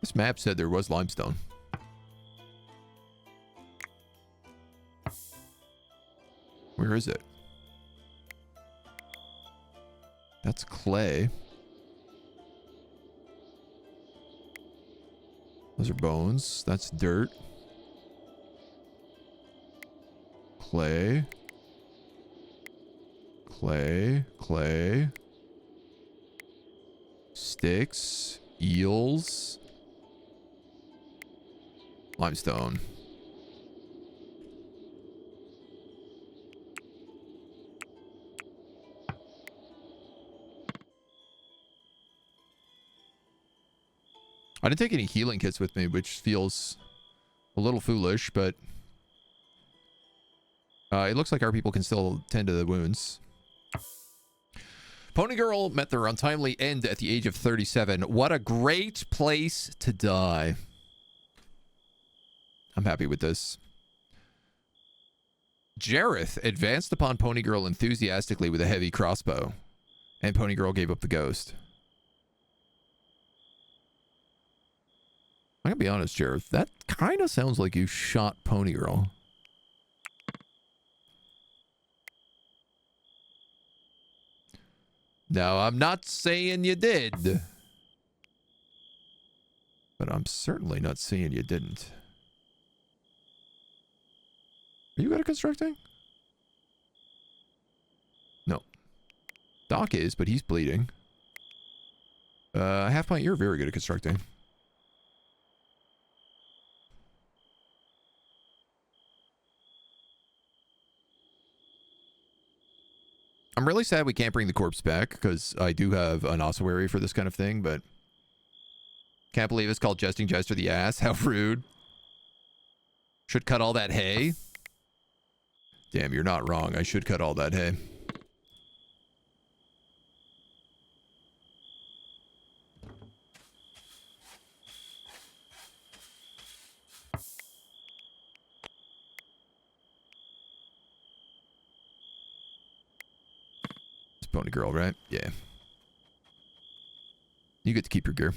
This map said there was limestone. Where is it? That's clay. Those are bones. That's dirt. Clay. Clay. Clay. Sticks. Eels. Limestone. I didn't take any healing kits with me, which feels a little foolish, but it looks like our people can still tend to the wounds. Pony Girl met their untimely end at the age of 37. What a great place to die. I'm happy with this. Jareth advanced upon Pony Girl enthusiastically with a heavy crossbow, and Pony Girl gave up the ghost. I'm gonna be honest, Jareth. That kind of sounds like you shot Pony Girl. Now, I'm not saying you did, but I'm certainly not saying you didn't. Are you good at constructing? No. Doc is, but he's bleeding. Half pint, you're very good at constructing. I'm really sad we can't bring the corpse back, because I do have an ossuary for this kind of thing, but can't believe it's called Jesting Jester the Ass. How rude. Should cut all that hay. Damn, you're not wrong. I should cut all that hay. Pony Girl, right? Yeah. You get to keep your gear.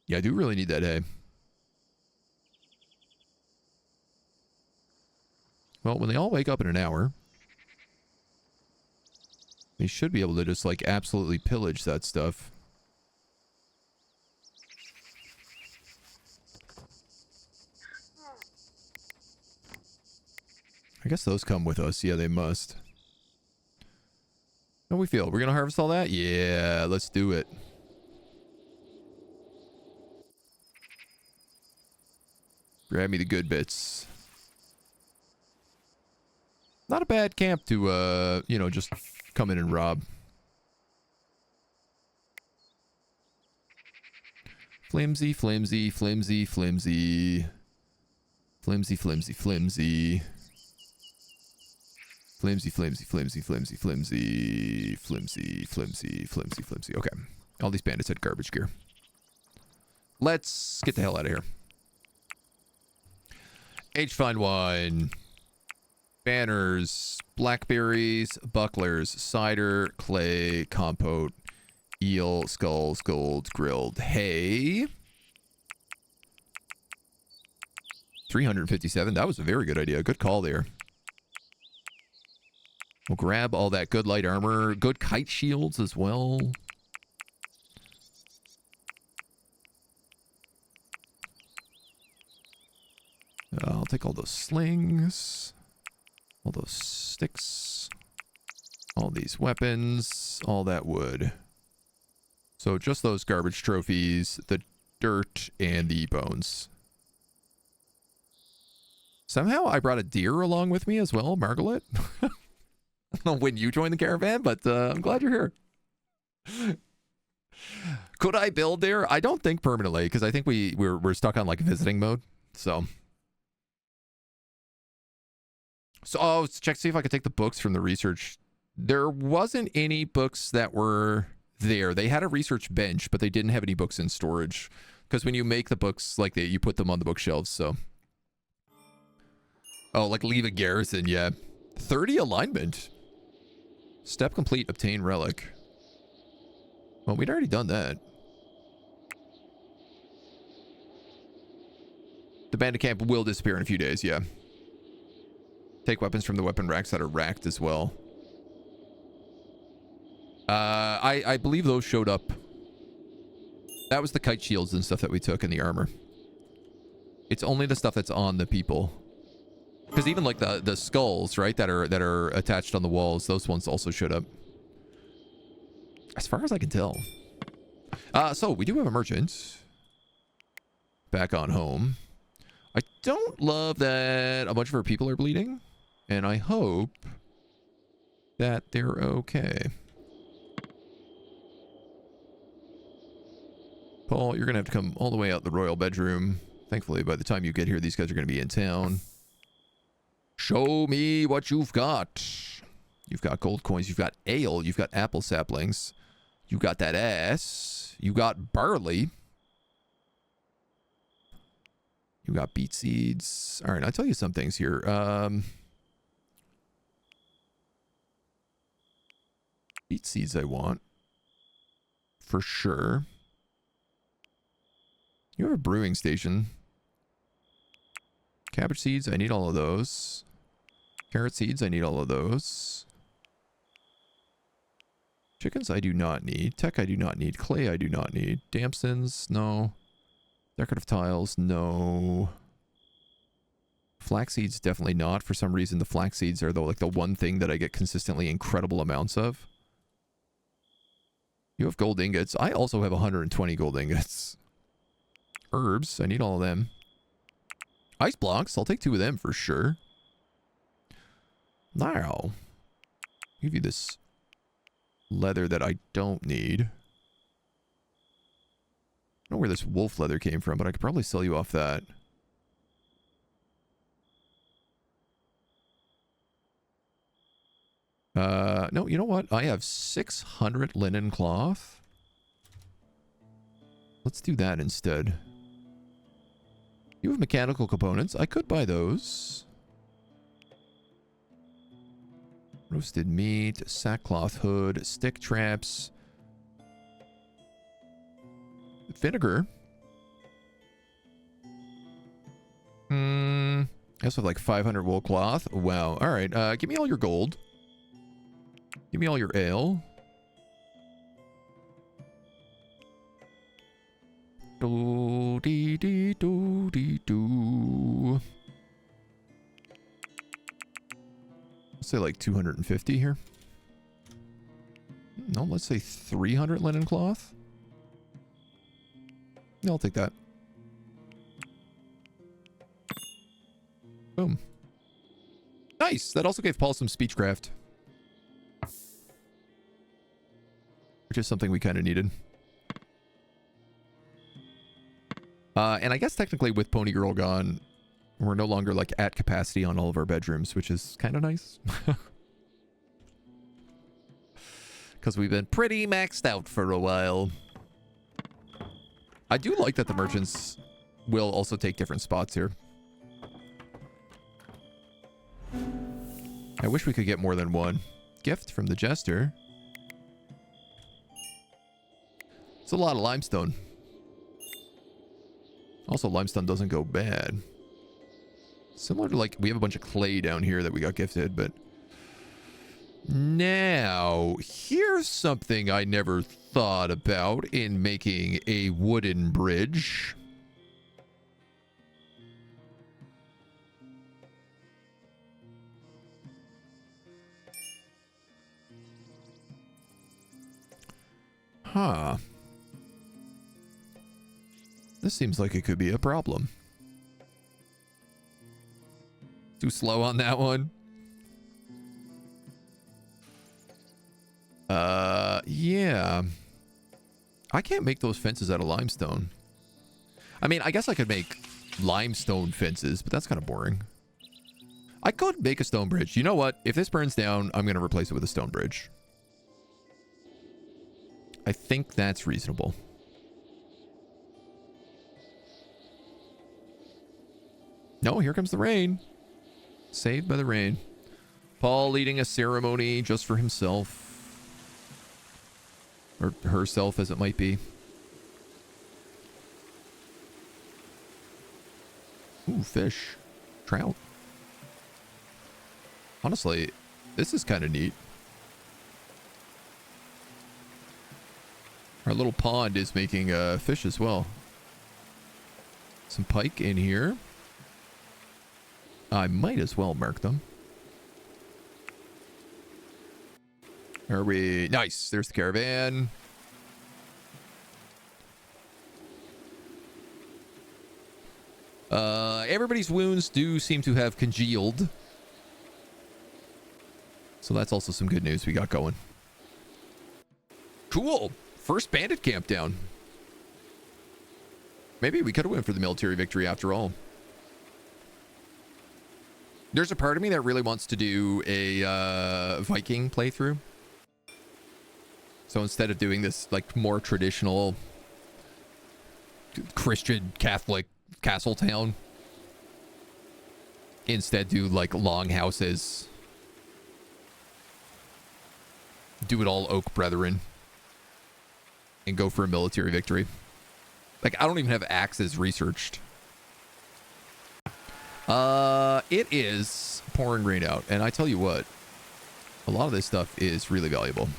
Yeah, I do really need that hay. Well, when they all wake up in an hour, they should be able to just, like, absolutely pillage that stuff. I guess those come with us. Yeah, they must. How we feel? We're going to harvest all that? Yeah, let's do it. Grab me the good bits. Not a bad camp to, you know, just come in and rob. Flimsy, flimsy, flimsy, flimsy. Flimsy, flimsy, flimsy. Flimsy, flimsy, flimsy, flimsy, flimsy, flimsy, flimsy, flimsy, flimsy. Okay. All these bandits had garbage gear. Let's get the hell out of here. Age-fine wine. Banners. Blackberries. Bucklers. Cider. Clay. Compote. Eel. Skulls. Gold. Grilled. Hay. 357. That was a very good idea. Good call there. We'll grab all that good light armor. Good kite shields as well. I'll take all those slings. All those sticks. All these weapons. All that wood. So just those garbage trophies. The dirt and the bones. Somehow I brought a deer along with me as well, Margaret. I don't know when you joined the caravan, but I'm glad you're here. Could I build there? I don't think permanently, because I think we're stuck on like visiting mode. So oh, check, see if I could take the books from the research. There wasn't any books that were there. They had a research bench, but they didn't have any books in storage. Because when you make the books, like you put them on the bookshelves, so. Oh, like leave a garrison, yeah. 30 alignment. Step complete, obtain relic. Well, we'd already done that. The bandit camp will disappear in a few days, yeah. Take weapons from the weapon racks that are racked as well. I believe those showed up. That was the kite shields and stuff that we took in the armor. It's only the stuff that's on the people. Because even like the skulls, right, that are attached on the walls, those ones also showed up. As far as I can tell. So we do have a merchant. Back on home. I don't love that a bunch of our people are bleeding. And I hope that they're okay. Paul, you're going to have to come all the way out the royal bedroom. Thankfully, by the time you get here, these guys are going to be in town. Show me what you've got. You've got gold coins. You've got ale. You've got apple saplings. You got that ass. You got barley. You got beet seeds. All right, I'll tell you some things here. Beet seeds I want. For sure. You have a brewing station. Cabbage seeds, I need all of those. Carrot seeds, I need all of those. Chickens, I do not need. Tech, I do not need. Clay, I do not need. Damsons, no. Decorative tiles, no. Flax seeds, definitely not. For some reason, the flax seeds are like the one thing that I get consistently incredible amounts of. You have gold ingots. I also have 120 gold ingots. Herbs, I need all of them. Ice blocks, I'll take 2 of them for sure. Now, give you this leather that I don't need. I don't know where this wolf leather came from, but I could probably sell you off that. No, you know what? I have 600 linen cloth. Let's do that instead. You have mechanical components. I could buy those. Roasted meat, sackcloth hood, stick traps, vinegar. I also have like 500 wool cloth. Wow. All right. Give me all your gold. Give me all your ale. Do dee dee do dee do. Let's say like 250 here. No, let's say 300 linen cloth. Yeah, I'll take that. Boom. Nice. That also gave Paul some speechcraft, which is something we kind of needed. And I guess technically with Pony Girl gone, we're no longer like at capacity on all of our bedrooms, which is kind of nice. Because we've been pretty maxed out for a while. I do like that the merchants will also take different spots here. I wish we could get more than one. Gift from the Jester. It's a lot of limestone. Also, limestone doesn't go bad. Similar to like, we have a bunch of clay down here that we got gifted, but... Now, here's something I never thought about in making a wooden bridge. Huh. This seems like it could be a problem. Too slow on that one. Yeah. I can't make those fences out of limestone. I mean, I guess I could make limestone fences, but that's kind of boring. I could make a stone bridge. You know what? If this burns down, I'm going to replace it with a stone bridge. I think that's reasonable. No, here comes the rain. Saved by the rain. Paul leading a ceremony just for himself. Or herself, as it might be. Ooh, fish. Trout. Honestly, this is kind of neat. Our little pond is making fish as well. Some pike in here. I might as well mark them. Are we? Nice. There's the caravan. Everybody's wounds do seem to have congealed. So that's also some good news we got going. Cool. First bandit camp down. Maybe we could have went for the military victory after all. There's a part of me that really wants to do a Viking playthrough. So instead of doing this like more traditional Christian Catholic castle town, instead do like long houses. Do it all Oak Brethren. And go for a military victory. Like, I don't even have axes researched. It is pouring rain out. And I tell you what, a lot of this stuff is really valuable.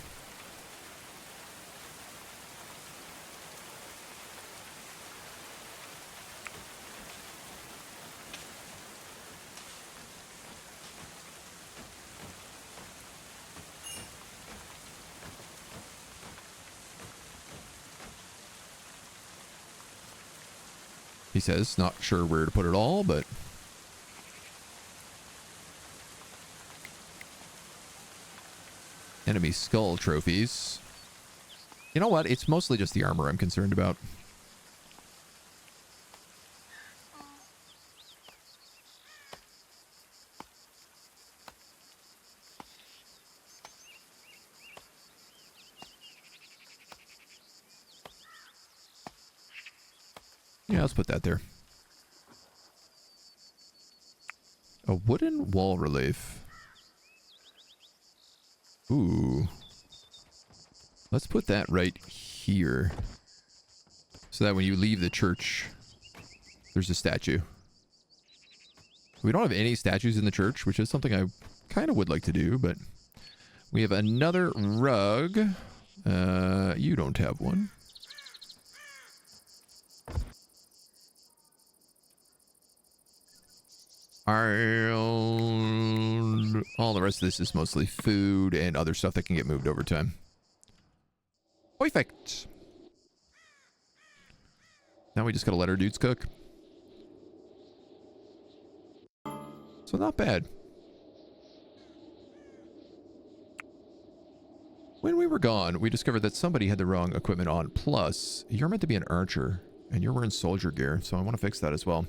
He says, not sure where to put it all, but... Enemy skull trophies. You know what? It's mostly just the armor I'm concerned about. Yeah, let's put that there. A wooden wall relief. Ooh. Let's put that right here. So that when you leave the church, there's a statue. We don't have any statues in the church, which is something I kind of would like to do, but we have another rug. You don't have one. All the rest of this is mostly food and other stuff that can get moved over time. Perfect. Now we just gotta let our dudes cook. So not bad. When we were gone, we discovered that somebody had the wrong equipment on. Plus, you're meant to be an archer, and you're wearing soldier gear, so I want to fix that as well.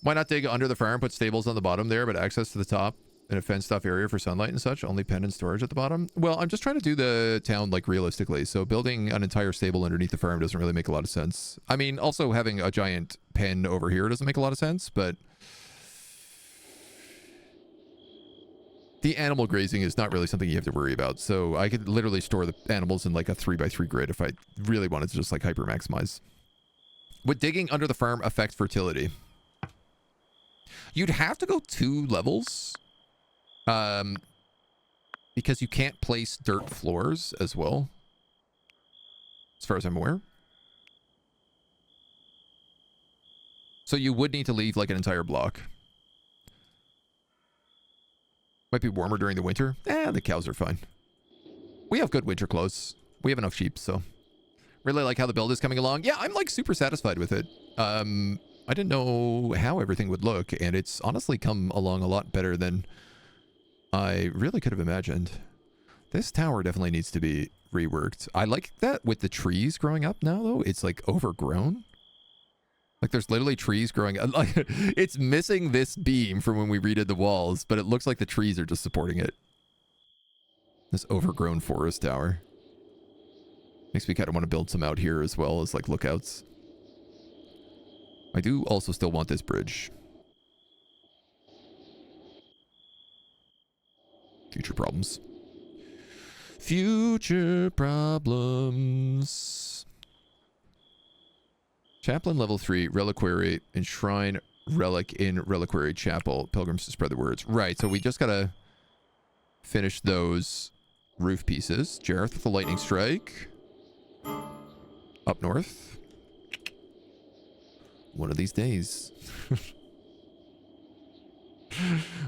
Why not dig under the farm, put stables on the bottom there, but access to the top in a fenced-off area for sunlight and such? Only pen and storage at the bottom? Well, I'm just trying to do the town, like, realistically. So building an entire stable underneath the farm doesn't really make a lot of sense. I mean, also having a giant pen over here doesn't make a lot of sense, but... the animal grazing is not really something you have to worry about. So I could literally store the animals in, like, a 3x3 grid if I really wanted to just, like, hyper-maximize. Would digging under the farm affect fertility? You'd have to go 2 levels. Because you can't place dirt floors as well. As far as I'm aware. So you would need to leave like an entire block. Might be warmer during the winter. The cows are fine. We have good winter clothes. We have enough sheep, so. Really like how the build is coming along. Yeah, I'm like super satisfied with it. I didn't know how everything would look, and it's honestly come along a lot better than I really could have imagined. This tower definitely needs to be reworked. I like that with the trees growing up now, though. It's like overgrown. Like there's literally trees growing up. Like, it's missing this beam from when we redid the walls, but it looks like the trees are just supporting it. This overgrown forest tower. Makes me kind of want to build some out here as well as like lookouts. I do also still want this bridge. Future problems. Future problems. Chaplain level 3, Reliquary, enshrine relic in Reliquary Chapel. Pilgrims to spread the words. Right, so we just gotta finish those roof pieces. Jareth with the lightning strike. Up north. One of these days.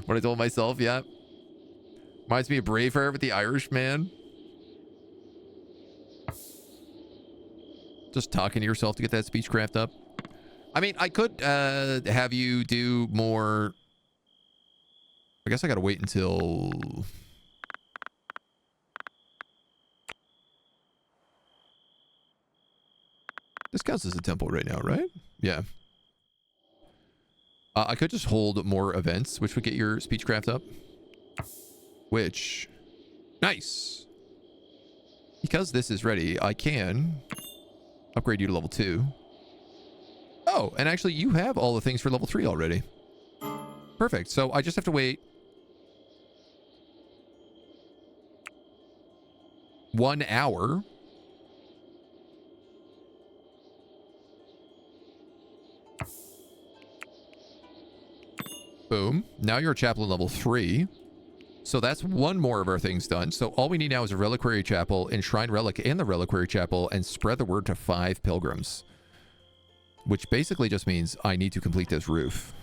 What I told myself, yeah. Reminds me of Braveheart with the Irishman. Just talking to yourself to get that speechcraft up. I mean, I could have you do more... I guess I gotta wait until... This counts as a temple right now, right? Yeah. I could just hold more events, which would get your speechcraft up. Which, nice. Because this is ready, I can upgrade you to level 2. Oh, and actually you have all the things for level 3 already. Perfect. So I just have to wait 1 hour. Boom. Now you're a chaplain level 3. So that's one more of our things done. So all we need now is a reliquary chapel, enshrine relic in the reliquary chapel, and spread the word to 5 pilgrims. Which basically just means I need to complete this roof.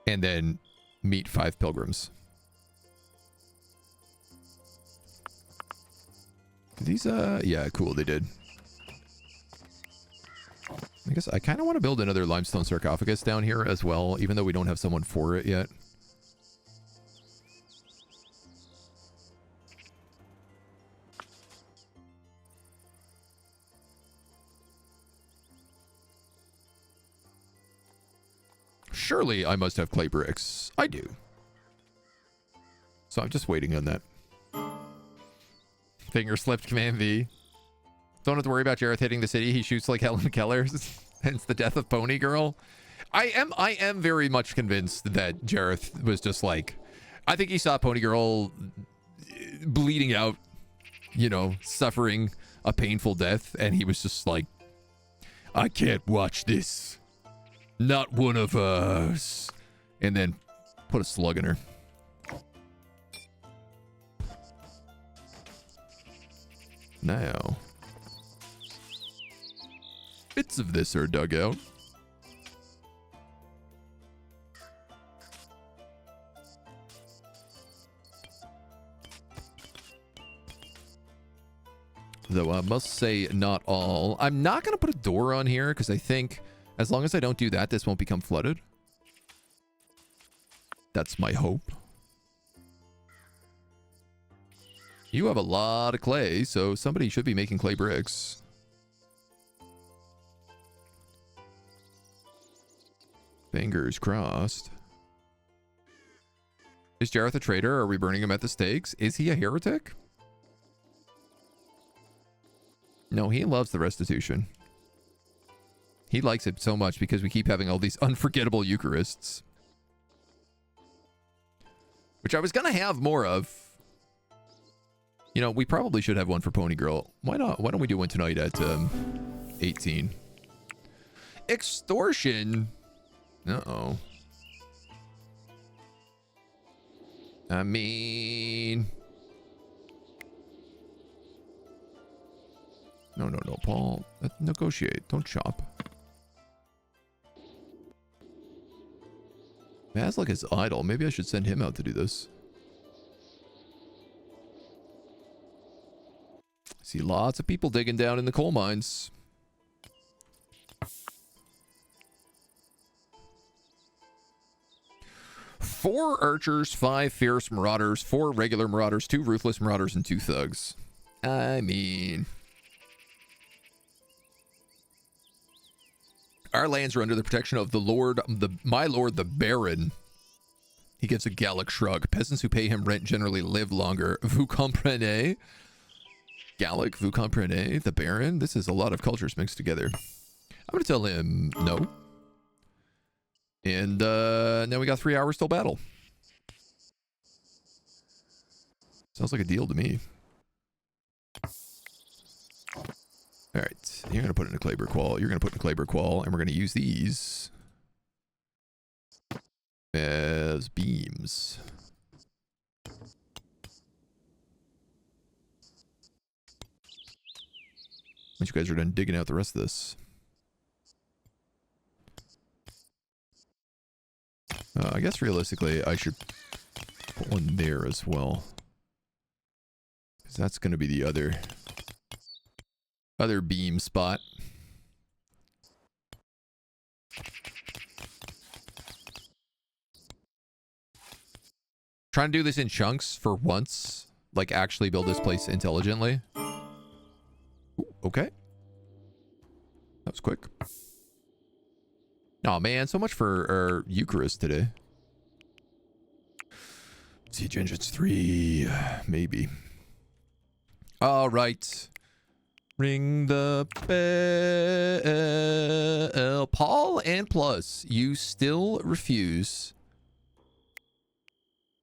And then meet 5 pilgrims. These, yeah, cool, they did. I guess I kind of want to build another limestone sarcophagus down here as well, even though we don't have someone for it yet. Surely I must have clay bricks. I do. So I'm just waiting on that. Finger slipped Command V. Don't have to worry about Jareth hitting the city. He shoots like Helen Keller. Hence the death of Pony Girl. I am very much convinced that Jareth was just like, I think he saw Pony Girl bleeding out, you know, suffering a painful death, and he was just like, I can't watch this. Not one of us. And then put a slug in her. Now, bits of this are dug out. Though I must say not all. I'm not going to put a door on here because I think as long as I don't do that, this won't become flooded. That's my hope. You have a lot of clay, so somebody should be making clay bricks. Fingers crossed. Is Jareth a traitor? Are we burning him at the stakes? Is he a heretic? No, he loves the restitution. He likes it so much because we keep having all these unforgettable Eucharists. Which I was going to have more of. You know, we probably should have one for Pony Girl. Why not? Why don't we do one tonight at 18? Extortion. Uh-oh. I mean... No, Paul. Negotiate. Don't chop. Mazlik is idle. Maybe I should send him out to do this. See lots of people digging down in the coal mines. Four archers, 5 fierce marauders, 4 regular marauders, 2 ruthless marauders, and 2 thugs. I mean... Our lands are under the protection of the Lord, my lord, the Baron. He gives a Gallic shrug. Peasants who pay him rent generally live longer. Vous comprenez? Gallic, vous comprenez? The Baron? This is a lot of cultures mixed together. I'm going to tell him no. And now we got 3 hours till battle. Sounds like a deal to me. All right, you're going to put in a clay brick wall. You're going to put in a clay brick wall, and we're going to use these as beams. Once you guys are done digging out the rest of this. I guess realistically, I should put one there as well. Because that's going to be the other beam spot. Trying to do this in chunks for once. Like, actually build this place intelligently. Ooh, okay. That was quick. Oh man, so much for our Eucharist today. Siege Engines 3, maybe. All right. Ring the bell. Paul and Plus, you still refuse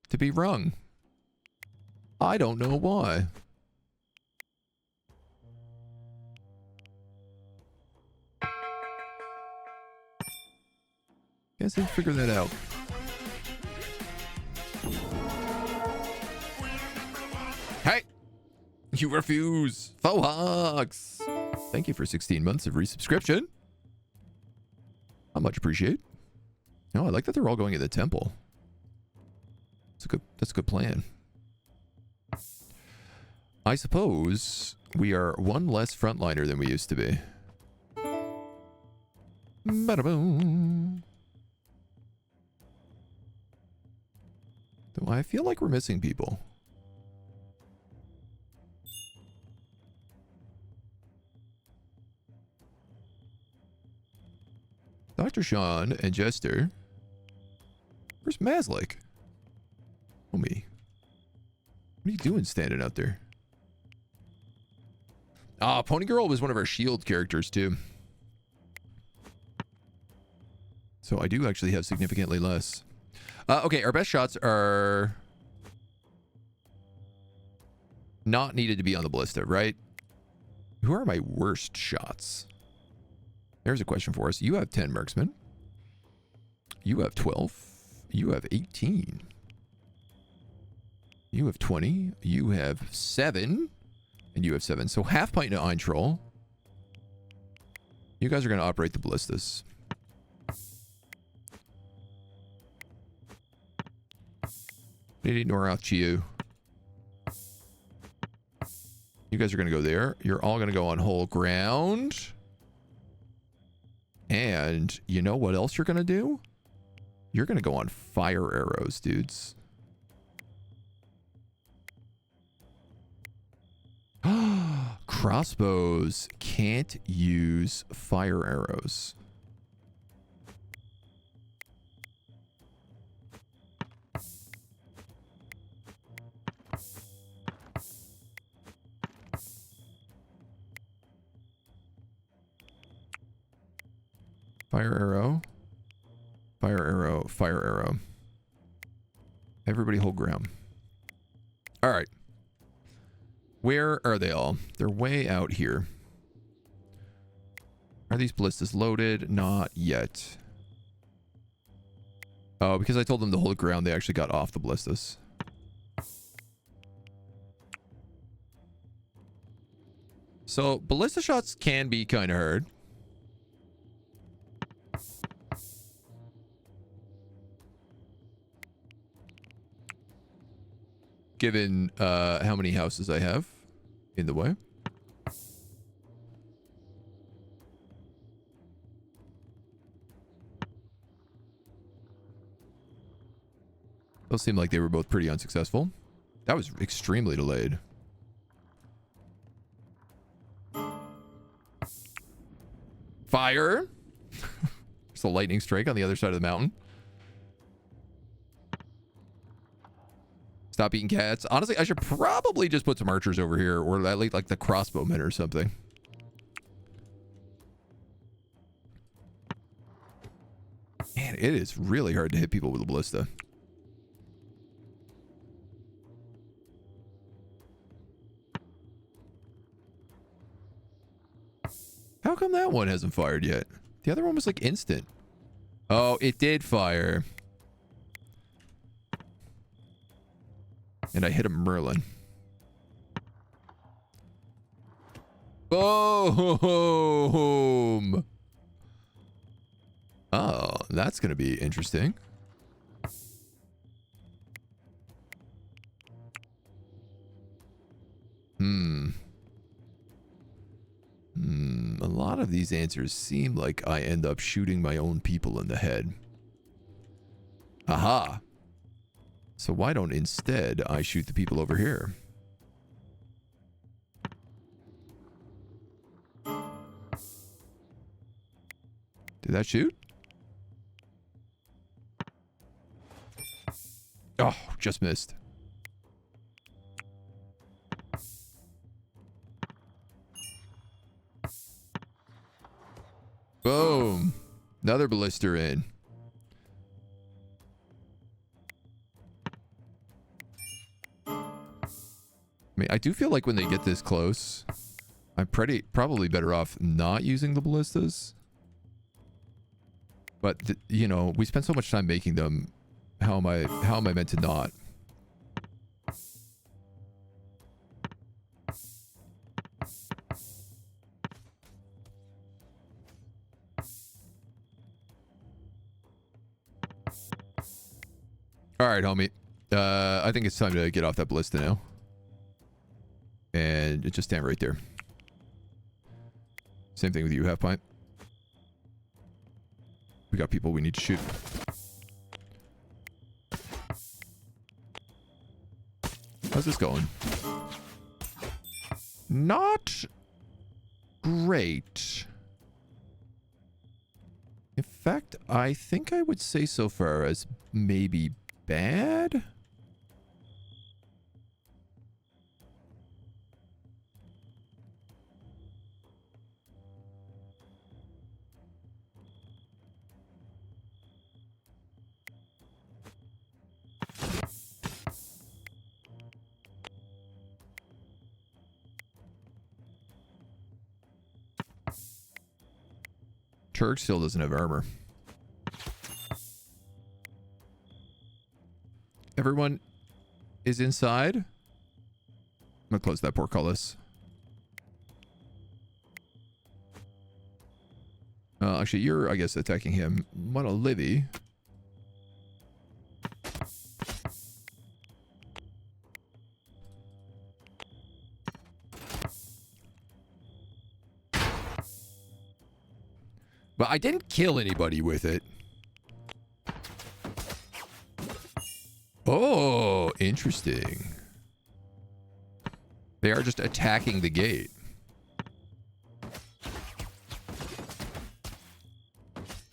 to be rung. I don't know why. Guess I'd figure that out. Hey! You refuse! Fohogs! Thank you for 16 months of resubscription. I much appreciate. Oh, I like that they're all going to the temple. That's a good plan. I suppose we are one less frontliner than we used to be. Bada-boom. Though I feel like we're missing people. Dr. Sean and Jester. Where's Mazlik? Homie. What are you doing standing out there? Ah, Pony Girl was one of our shield characters too. So I do actually have significantly less. Okay, our best shots are not needed to be on the ballista, right? Who are my worst shots? There's a question for us. You have 10 marksmen. You have 12. You have 18. You have 20. You have 7. And you have 7. So half pint to Ein Troll. You guys are going to operate the ballistas. Nidhi Norath Chiu. You guys are going to go there. You're all going to go on whole ground. And you know what else you're going to do? You're going to go on fire arrows, dudes. Crossbows can't use fire arrows. Fire arrow. Fire arrow. Fire arrow. Everybody hold ground. All right. Where are they all? They're way out here. Are these ballistas loaded? Not yet. Oh, because I told them to hold ground, they actually got off the ballistas. So, ballista shots can be kind of hard. Given how many houses I have in the way. Those seem like they were both pretty unsuccessful. That was extremely delayed. Fire. There's a lightning strike on the other side of the mountain. Stop eating cats. Honestly, I should probably just put some archers over here, or at least like the crossbowmen or something. Man, it is really hard to hit people with a ballista. How come that one hasn't fired yet? The other one was like instant. Oh, it did fire. And I hit a Merlin. Boom! Oh, that's going to be interesting. A lot of these answers seem like I end up shooting my own people in the head. Aha! So why don't instead I shoot the people over here? Did that shoot? Oh, just missed. Boom. Another ballista in. I mean, I do feel like when they get this close, I'm probably better off not using the ballistas. But, you know, we spent so much time making them. How am I meant to not? All right, homie. I think it's time to get off that ballista now. And just stand right there. Same thing with you, half pint. We got people we need to shoot. How's this going? Not great. In fact, I think I would say so far as maybe bad. Turk still doesn't have armor. Everyone is inside. I'm gonna close that portcullis. Actually, you're, I guess, attacking him. Livy. But I didn't kill anybody with it. Oh, interesting. They are just attacking the gate.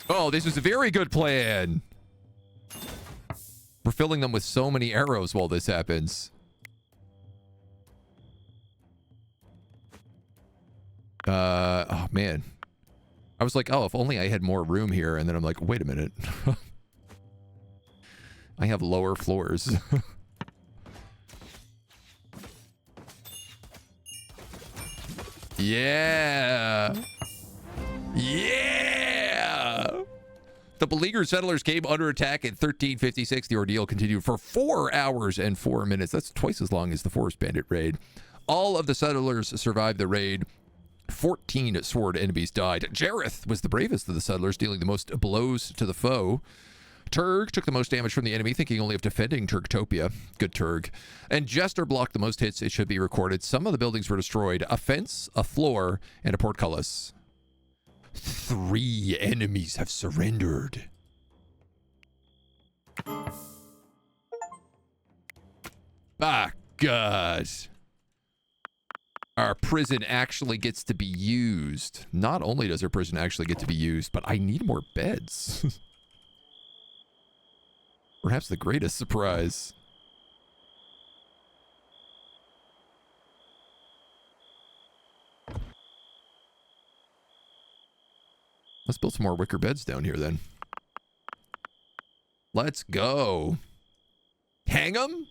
Oh, this was a very good plan. We're filling them with so many arrows while this happens. Oh, man. I was like, oh, if only I had more room here. And then I'm like, wait a minute. I have lower floors. Yeah. Yeah. The beleaguered settlers came under attack in 1356. The ordeal continued for 4 hours and 4 minutes. That's twice as long as the Forest Bandit raid. All of the settlers survived the raid. 14 sword enemies died. Jareth was the bravest of the settlers, dealing the most blows to the foe. Turg took the most damage from the enemy, thinking only of defending Turgtopia. Good Turg. And Jester blocked the most hits, it should be recorded. Some of the buildings were destroyed. A fence, a floor, and a portcullis. 3 enemies have surrendered. Ah, God. Our prison actually gets to be used. Not only does our prison actually get to be used, but I need more beds. Perhaps the greatest surprise. Let's build some more wicker beds down here then. Let's go. Hang them?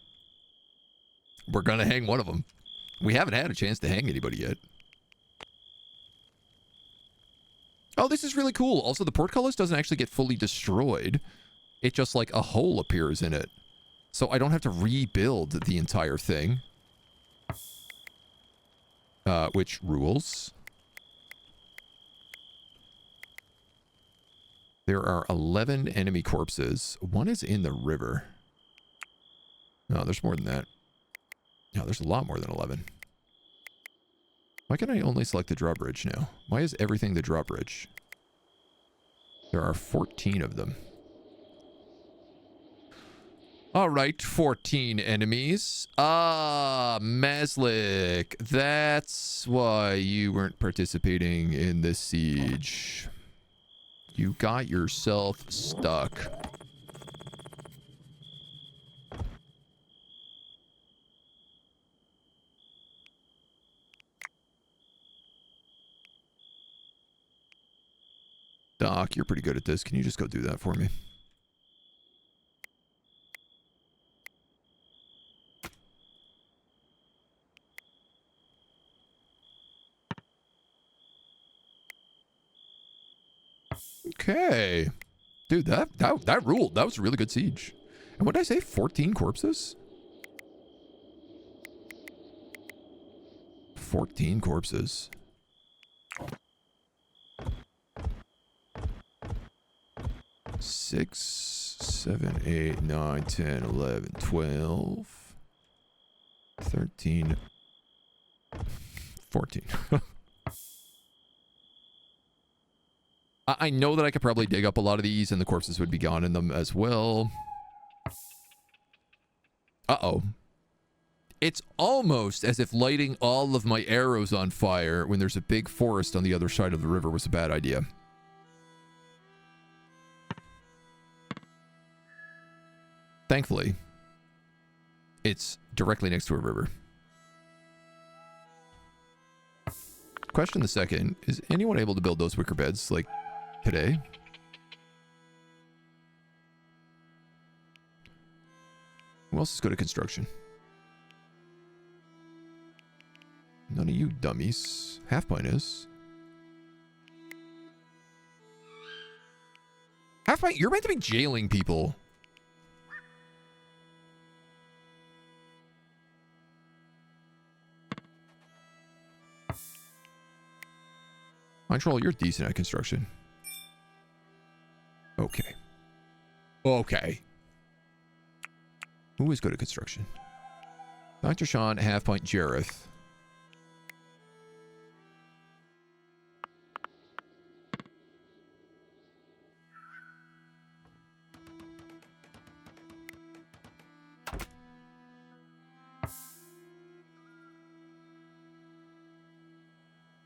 We're going to hang one of them. We haven't had a chance to hang anybody yet. Oh, this is really cool. Also, the portcullis doesn't actually get fully destroyed. It just, like, a hole appears in it. So I don't have to rebuild the entire thing. Which rules. There are 11 enemy corpses. 1 is in the river. No, there's more than that. No, there's a lot more than 11. Why can I only select the drawbridge now? Why is everything the drawbridge? There are 14 of them. All right, 14 enemies. Maslik, that's why you weren't participating in this siege. You got yourself stuck. Doc, you're pretty good at this. Can you just go do that for me? Okay. Dude, that ruled. That was a really good siege. And what did I say? 14 corpses? 14 corpses. Six, 7, 8, 9, 10, 11, 12, 13, 14. I know that I could probably dig up a lot of these and the corpses would be gone in them as well. Uh-oh. It's almost as if lighting all of my arrows on fire when there's a big forest on the other side of the river was a bad idea. Thankfully, it's directly next to a river. Question the second, is anyone able to build those wicker beds, like, today? Who else is good at construction? None of you dummies. Half Pint is. Half Pint, you're meant to be jailing people. Control, you're decent at construction. Okay. Okay. Who is good at construction? Dr. Sean, Half Pint, Jareth.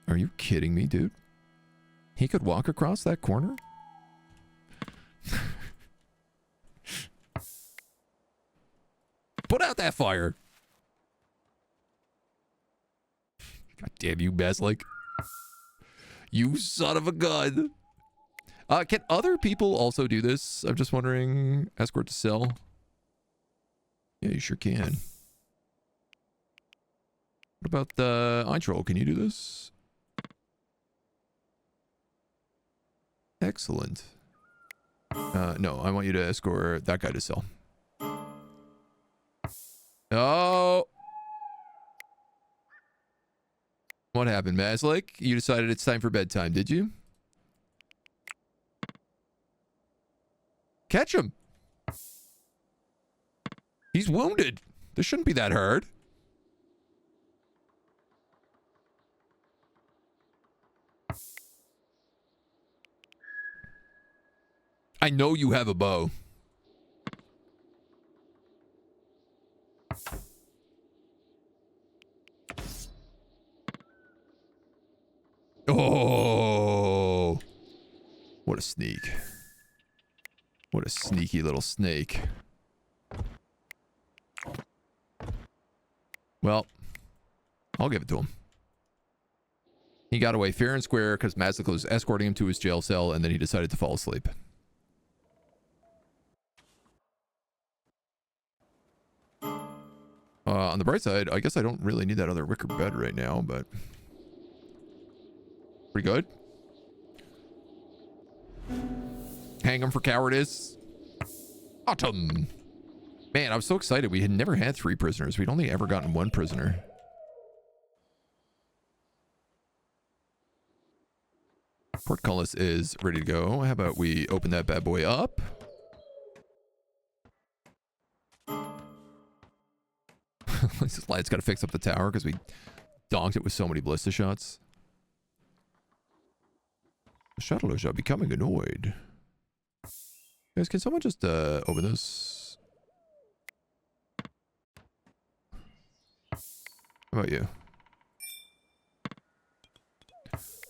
Are you kidding me, dude? He could walk across that corner? Put out that fire! God damn you, Maslik. You son of a gun! Can other people also do this? I'm just wondering. Escort to sell? Yeah, you sure can. What about the Eintroll? Can you do this? Excellent. No, I want you to escort that guy to sell. Oh! What happened, Maslik? You decided it's time for bedtime, did you? Catch him! He's wounded. This shouldn't be that hard. I know you have a bow. Oh, what a sneak. What a sneaky little snake. Well, I'll give it to him. He got away fair and square because Maslik was escorting him to his jail cell and then he decided to fall asleep. On the bright side, I guess I don't really need that other wicker bed right now, but pretty good. Hang him for cowardice. Autumn. Man, I was so excited. We had never had 3 prisoners. We'd only ever gotten 1 prisoner. Portcullis is ready to go. How about we open that bad boy up? This light's got to fix up the tower because we donked it with so many ballista shots. The shuttlers are becoming annoyed. Guys, can someone just open this? How about you?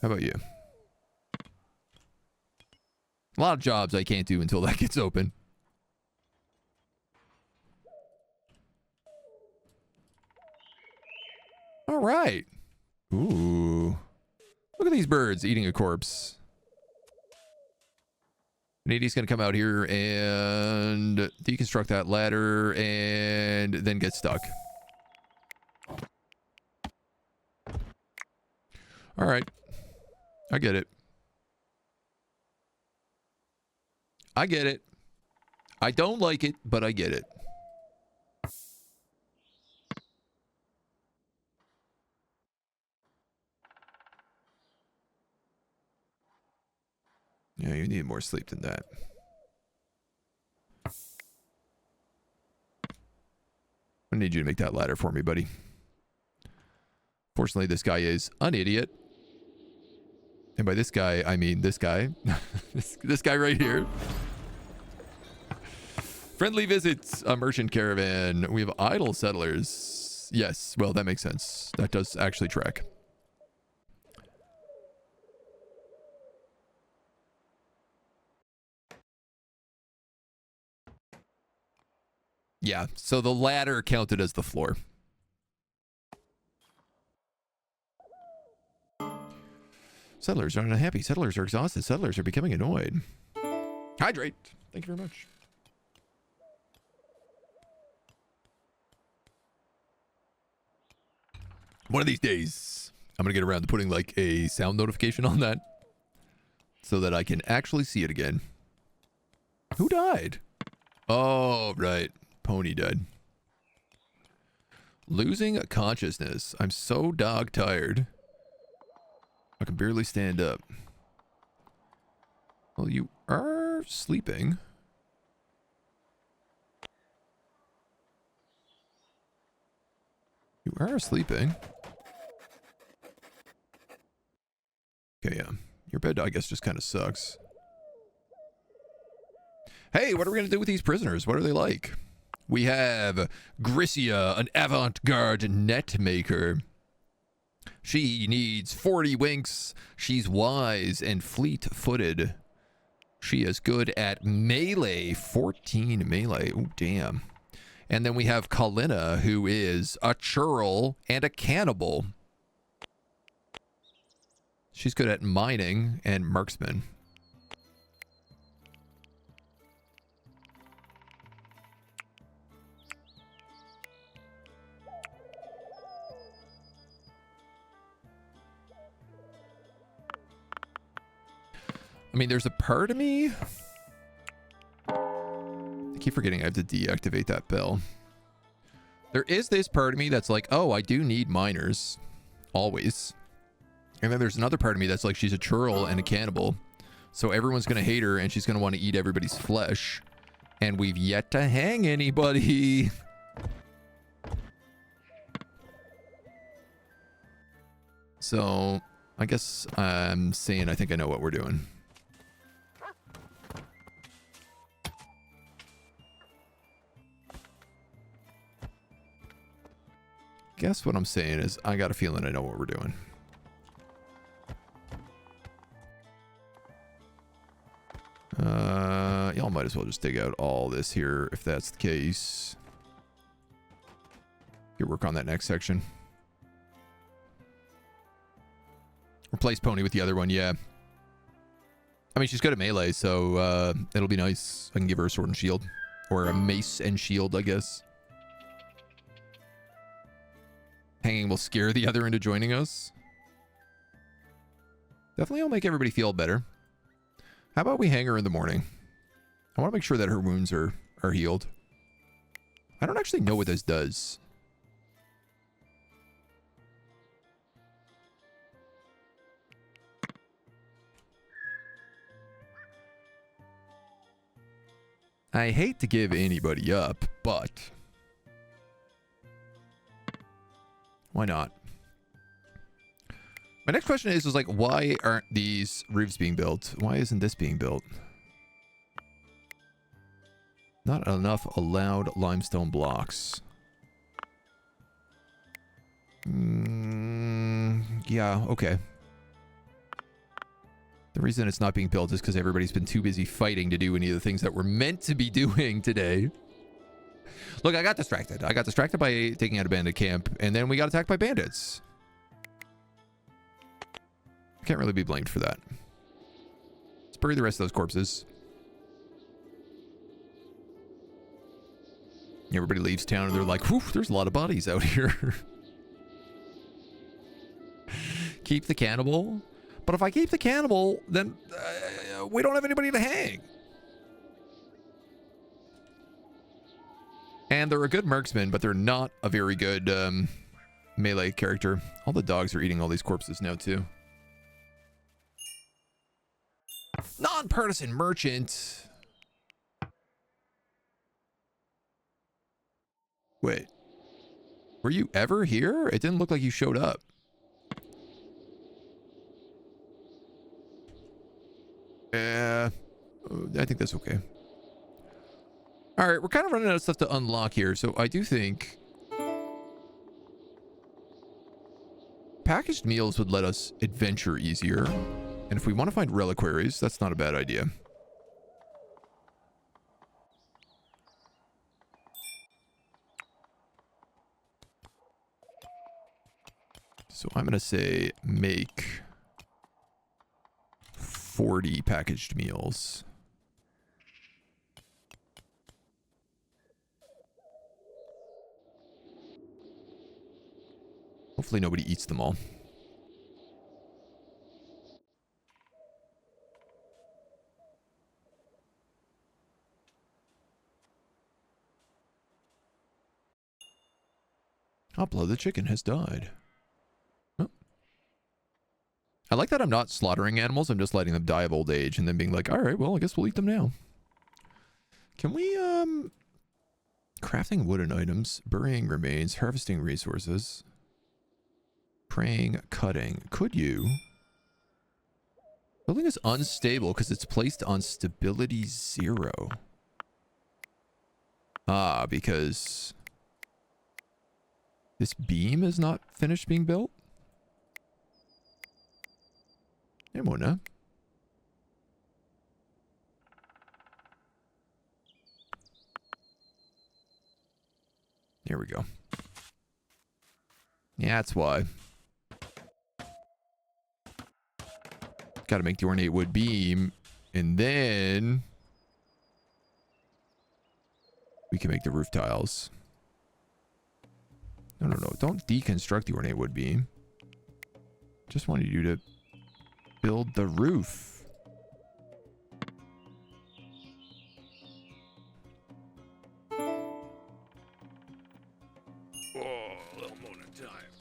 How about you? A lot of jobs I can't do until that gets open. All right. Ooh. Look at these birds eating a corpse. Nady's going to come out here and deconstruct that ladder and then get stuck. All right. I get it. I get it. I don't like it, but I get it. Yeah, you need more sleep than that. I need you to make that ladder for me, buddy. Fortunately, this guy is an idiot. And by this guy, I mean this guy. this guy right here. Friendly visits, a merchant caravan. We have idle settlers. Yes, well, that makes sense. That does actually track. Yeah, so the ladder counted as the floor. Settlers are unhappy. Settlers are exhausted. Settlers are becoming annoyed. Hydrate. Thank you very much. One of these days, I'm going to get around to putting like a sound notification on that so that I can actually see it again. Who died? Oh, right. Pony died. Losing consciousness. I'm so dog tired. I can barely stand up. Well, you are sleeping. You are sleeping. Okay, yeah. Your bed, I guess, just kind of sucks. Hey, what are we going to do with these prisoners? What are they like? We have Grissia, an avant-garde net maker. She needs 40 winks. She's wise and fleet-footed. She is good at melee, 14 melee. Oh, damn. And then we have Kalina, who is a churl and a cannibal. She's good at mining and marksman. I mean, there's a part of me... I keep forgetting I have to deactivate that bell. There is this part of me that's like, oh, I do need miners. Always. And then there's another part of me that's like, she's a churl and a cannibal. So everyone's going to hate her and she's going to want to eat everybody's flesh. And we've yet to hang anybody. So, I guess I'm saying I think I know what we're doing. Guess what I'm saying is I got a feeling I know what we're doing. Y'all might as well just dig out all this here if that's the case. You work on that next section. Replace Pony with the other one, yeah. I mean, she's good at melee, so it'll be nice. I can give her a sword and shield. Or a mace and shield, I guess. Hanging will scare the other into joining us. Definitely will make everybody feel better. How about we hang her in the morning? I want to make sure that her wounds are healed. I don't actually know what this does. I hate to give anybody up, but... why not? My next question is like, why aren't these roofs being built? Why isn't this being built? Not enough allowed limestone blocks. Yeah, okay. The reason it's not being built is because everybody's been too busy fighting to do any of the things that we're meant to be doing today. Look, I got distracted. I got distracted by taking out a bandit camp, and then we got attacked by bandits. Can't really be blamed for that. Let's bury the rest of those corpses. Everybody leaves town, and they're like, whew, there's a lot of bodies out here. Keep the cannibal. But if I keep the cannibal, then we don't have anybody to hang. And they're a good marksman, but they're not a very good melee character. All the dogs are eating all these corpses now, too. Non-partisan merchant. Wait. Were you ever here? It didn't look like you showed up. I think that's okay. All right, we're kind of running out of stuff to unlock here, so I do think packaged meals would let us adventure easier. And if we want to find reliquaries, that's not a bad idea. So I'm going to say make 40 packaged meals. Hopefully nobody eats them all. Upload, the chicken has died. Oh. I like that I'm not slaughtering animals. I'm just letting them die of old age and then being like, all right, well, I guess we'll eat them now. Can we, crafting wooden items, burying remains, harvesting resources, praying, cutting. Could you? Building is unstable because it's placed on stability 0. Ah, because this beam is not finished being built? Yeah, Mona. Here we go. Yeah, that's why. Gotta make the ornate wood beam, and then we can make the roof tiles. No, don't deconstruct the ornate wood beam. Just wanted you to build the roof. Oh, little Mona time.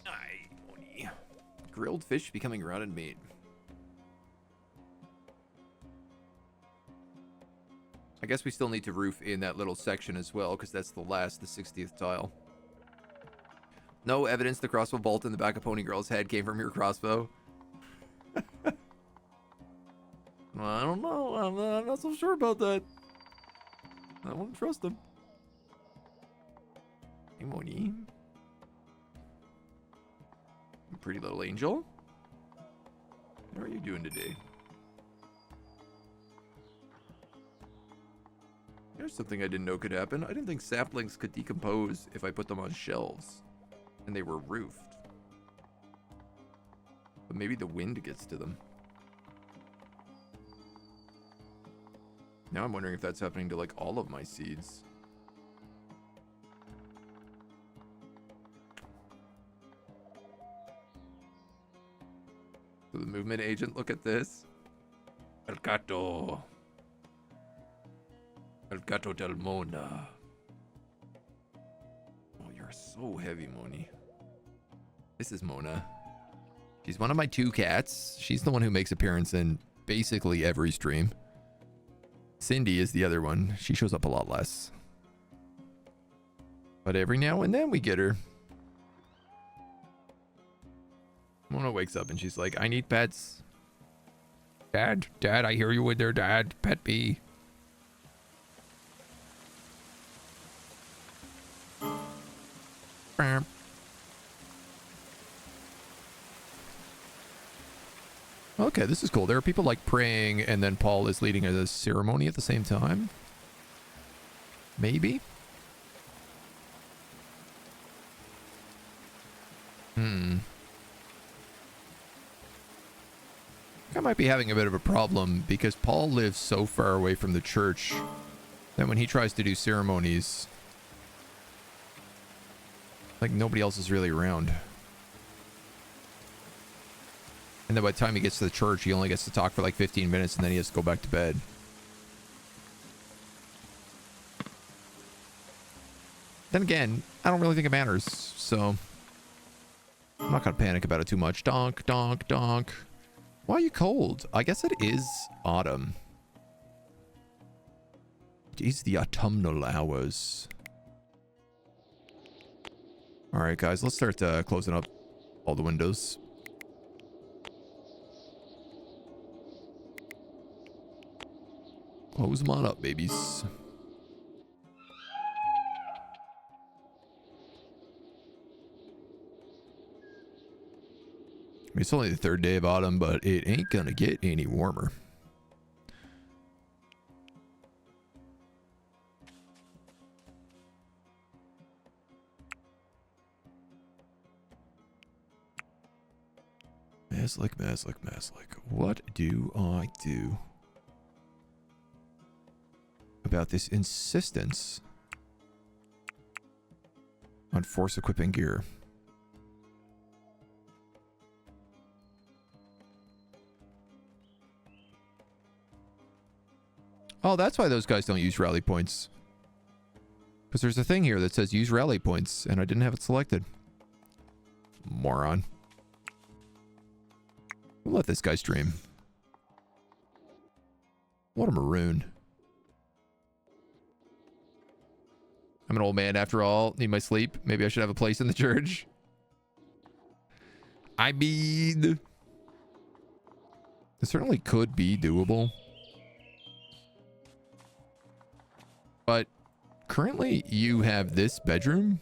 Aye, Moni. Grilled fish becoming rotted meat. I guess we still need to roof in that little section as well, because that's the 60th tile. No evidence the crossbow bolt in the back of Pony Girl's head came from your crossbow. I don't know. I'm not so sure about that. I won't trust him. Hey, Moni. Pretty little angel. How are you doing today? Here's something I didn't know could happen. I didn't think saplings could decompose if I put them on shelves and they were roofed. But maybe the wind gets to them. Now I'm wondering if that's happening to like all of my seeds. So the movement agent, look at this. El gato. El gato del Mona. Oh, you're so heavy, Moni. This is Mona. She's one of my 2 cats. She's the one who makes appearance in basically every stream. Cindy is the other one. She shows up a lot less. But every now and then we get her. Mona wakes up and she's like, I need pets. Dad, I hear you in there, Dad. Pet me. Okay, this is cool. There are people like praying, and then Paul is leading a ceremony at the same time. Maybe? I might be having a bit of a problem because Paul lives so far away from the church that when he tries to do ceremonies, like nobody else is really around. And then by the time he gets to the church, he only gets to talk for like 15 minutes and then he has to go back to bed. Then again, I don't really think it matters, so I'm not going to panic about it too much. Donk, donk, donk. Why are you cold? I guess it is autumn. It is the autumnal hours. All right, guys, let's start closing up all the windows. Close them on up, babies. I mean, it's only the third day of autumn, but it ain't gonna get any warmer. Maslick, Maslick, Maslick. What do I do about this insistence on force equipping gear? Oh, that's why those guys don't use rally points. Because there's a thing here that says use rally points, and I didn't have it selected. Moron. We'll let this guy stream. What a maroon. I'm an old man after all. Need my sleep. Maybe I should have a place in the church. I mean, it certainly could be doable. But currently you have this bedroom.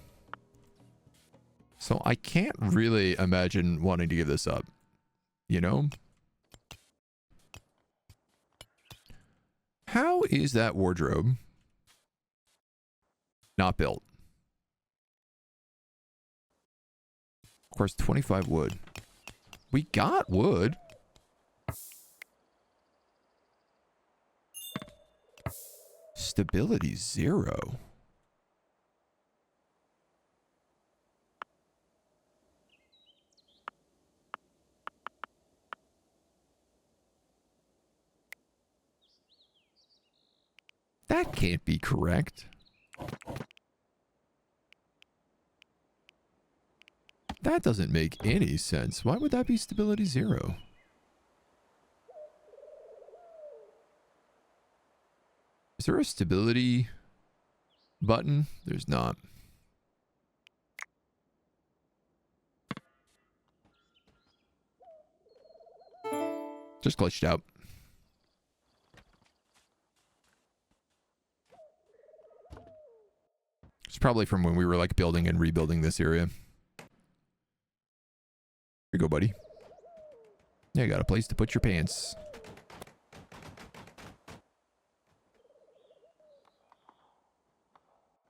So I can't really imagine wanting to give this up. You know? How is that wardrobe not built? Of course, 25 wood. We got wood. Stability 0. That can't be correct. That doesn't make any sense. Why would that be stability 0? Is there a stability button? There's not. Just glitched out. It's probably from when we were like building and rebuilding this area. Here you go, buddy. Yeah, you got a place to put your pants.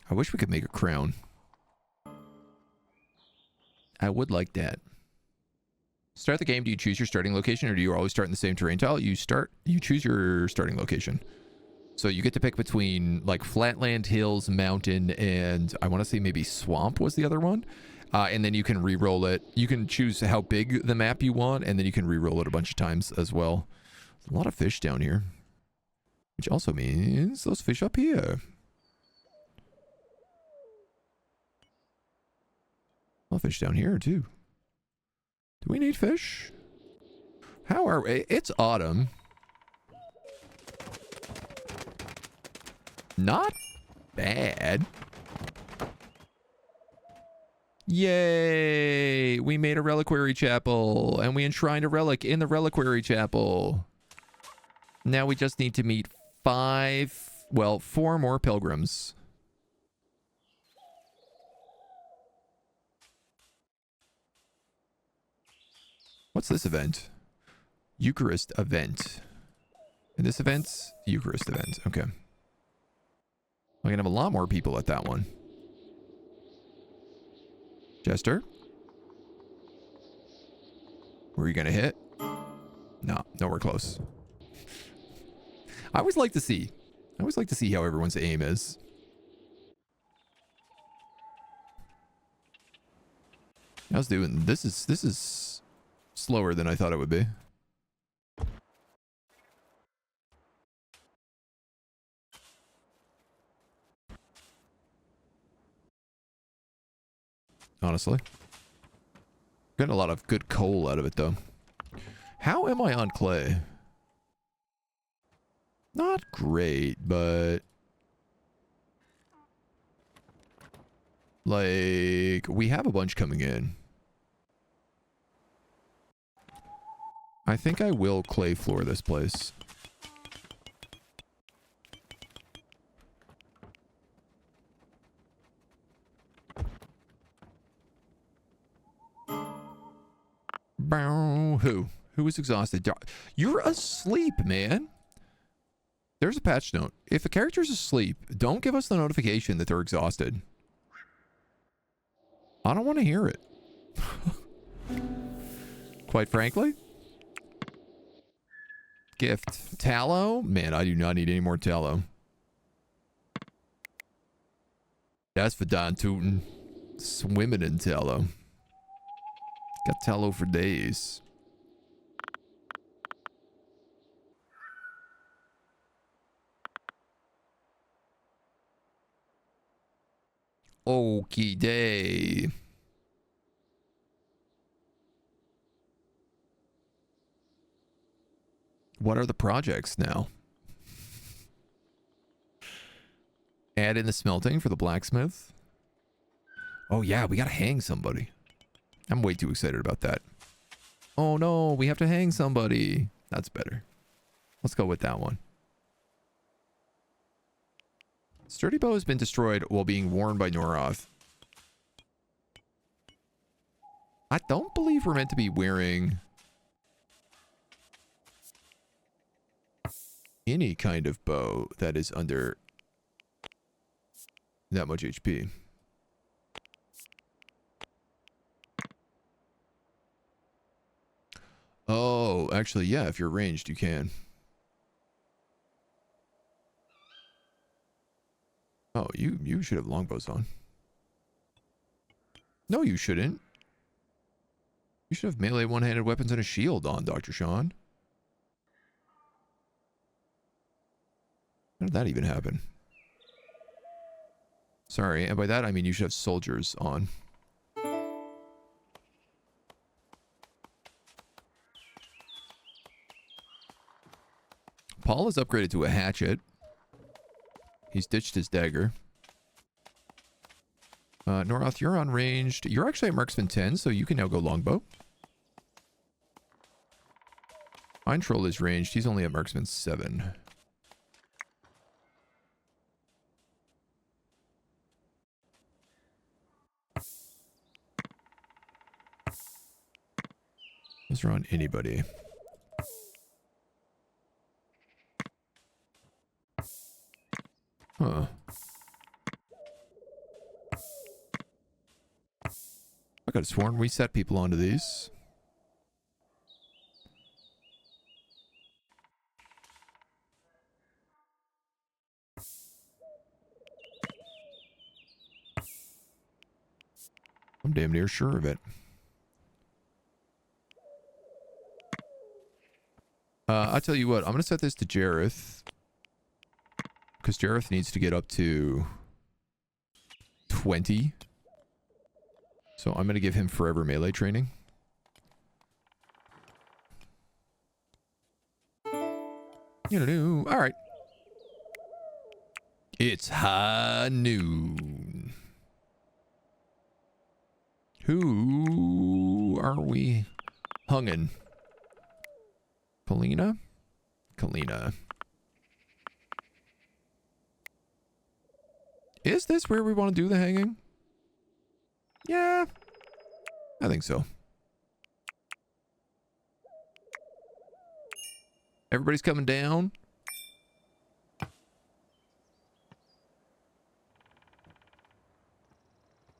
I wish we could make a crown. I would like that. Start the game. Do you choose your starting location or do you always start in the same terrain tile? You choose your starting location. So you get to pick between like flatland, hills, mountain, and I want to say maybe swamp was the other one. And then you can re-roll it. You can choose how big the map you want, and then you can re-roll it a bunch of times as well. There's a lot of fish down here. Which also means those fish up here. A lot of fish down here too. Do we need fish? How are we? It's autumn. Not bad. Yay! We made a reliquary chapel, and we enshrined a relic in the reliquary chapel. Now we just need to meet 4 more pilgrims. What's this event? Eucharist event. And this event's Eucharist event. Okay. I'm going to have a lot more people at that one. Jester? Were you going to hit? No, nowhere close. I always like to see how everyone's aim is. I was doing this is slower than I thought it would be. Honestly. Getting a lot of good coal out of it though. How am I on clay? Not great, but like we have a bunch coming in. I think I will clay floor this place. Bow. Who is exhausted? You're asleep, man. There's a patch note. If a character's asleep, don't give us the notification that they're exhausted. I don't want to hear it. Quite frankly. Gift. Tallow? Man, I do not need any more tallow. That's for Don Tootin. Swimming in tallow. Got tallow for days. Okie day. What are the projects now? Add in the smelting for the blacksmith. Oh yeah, we gotta hang somebody. I'm way too excited about that. Oh no, we have to hang somebody. That's better. Let's go with that one. Sturdy bow has been destroyed while being worn by Noroth. I don't believe we're meant to be wearing any kind of bow that is under that much HP. Oh, actually, yeah, if you're ranged, you can. Oh, you should have longbows on. No, you shouldn't. You should have melee one-handed weapons and a shield on, Dr. Sean. How did that even happen? Sorry, and by that I mean you should have soldiers on. Paul is upgraded to a hatchet. He's ditched his dagger. Noroth, you're unranged. You're actually at marksman 10, so you can now go longbow. Mine Troll is ranged. He's only at marksman 7. Those are on anybody. Huh. I could have sworn we set people onto these. I'm damn near sure of it. I tell you what, I'm going to set this to Jareth. Because Jareth needs to get up to 20. So I'm going to give him forever melee training. All right. It's high noon. Who are we hunging? Kalina? Kalina. Is this where we want to do the hanging? Yeah, I think so. Everybody's coming down.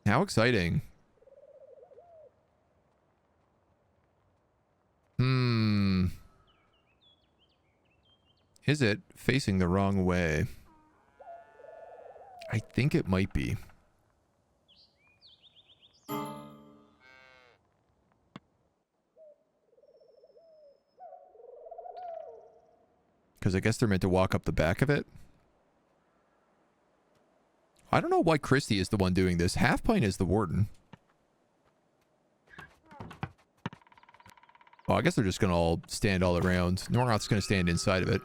How exciting. Is it facing the wrong way? I think it might be. Because I guess they're meant to walk up the back of it. I don't know why Christy is the one doing this. Half Pint is the warden. Oh, I guess they're just going to all stand all around. Norroth's going to stand inside of it.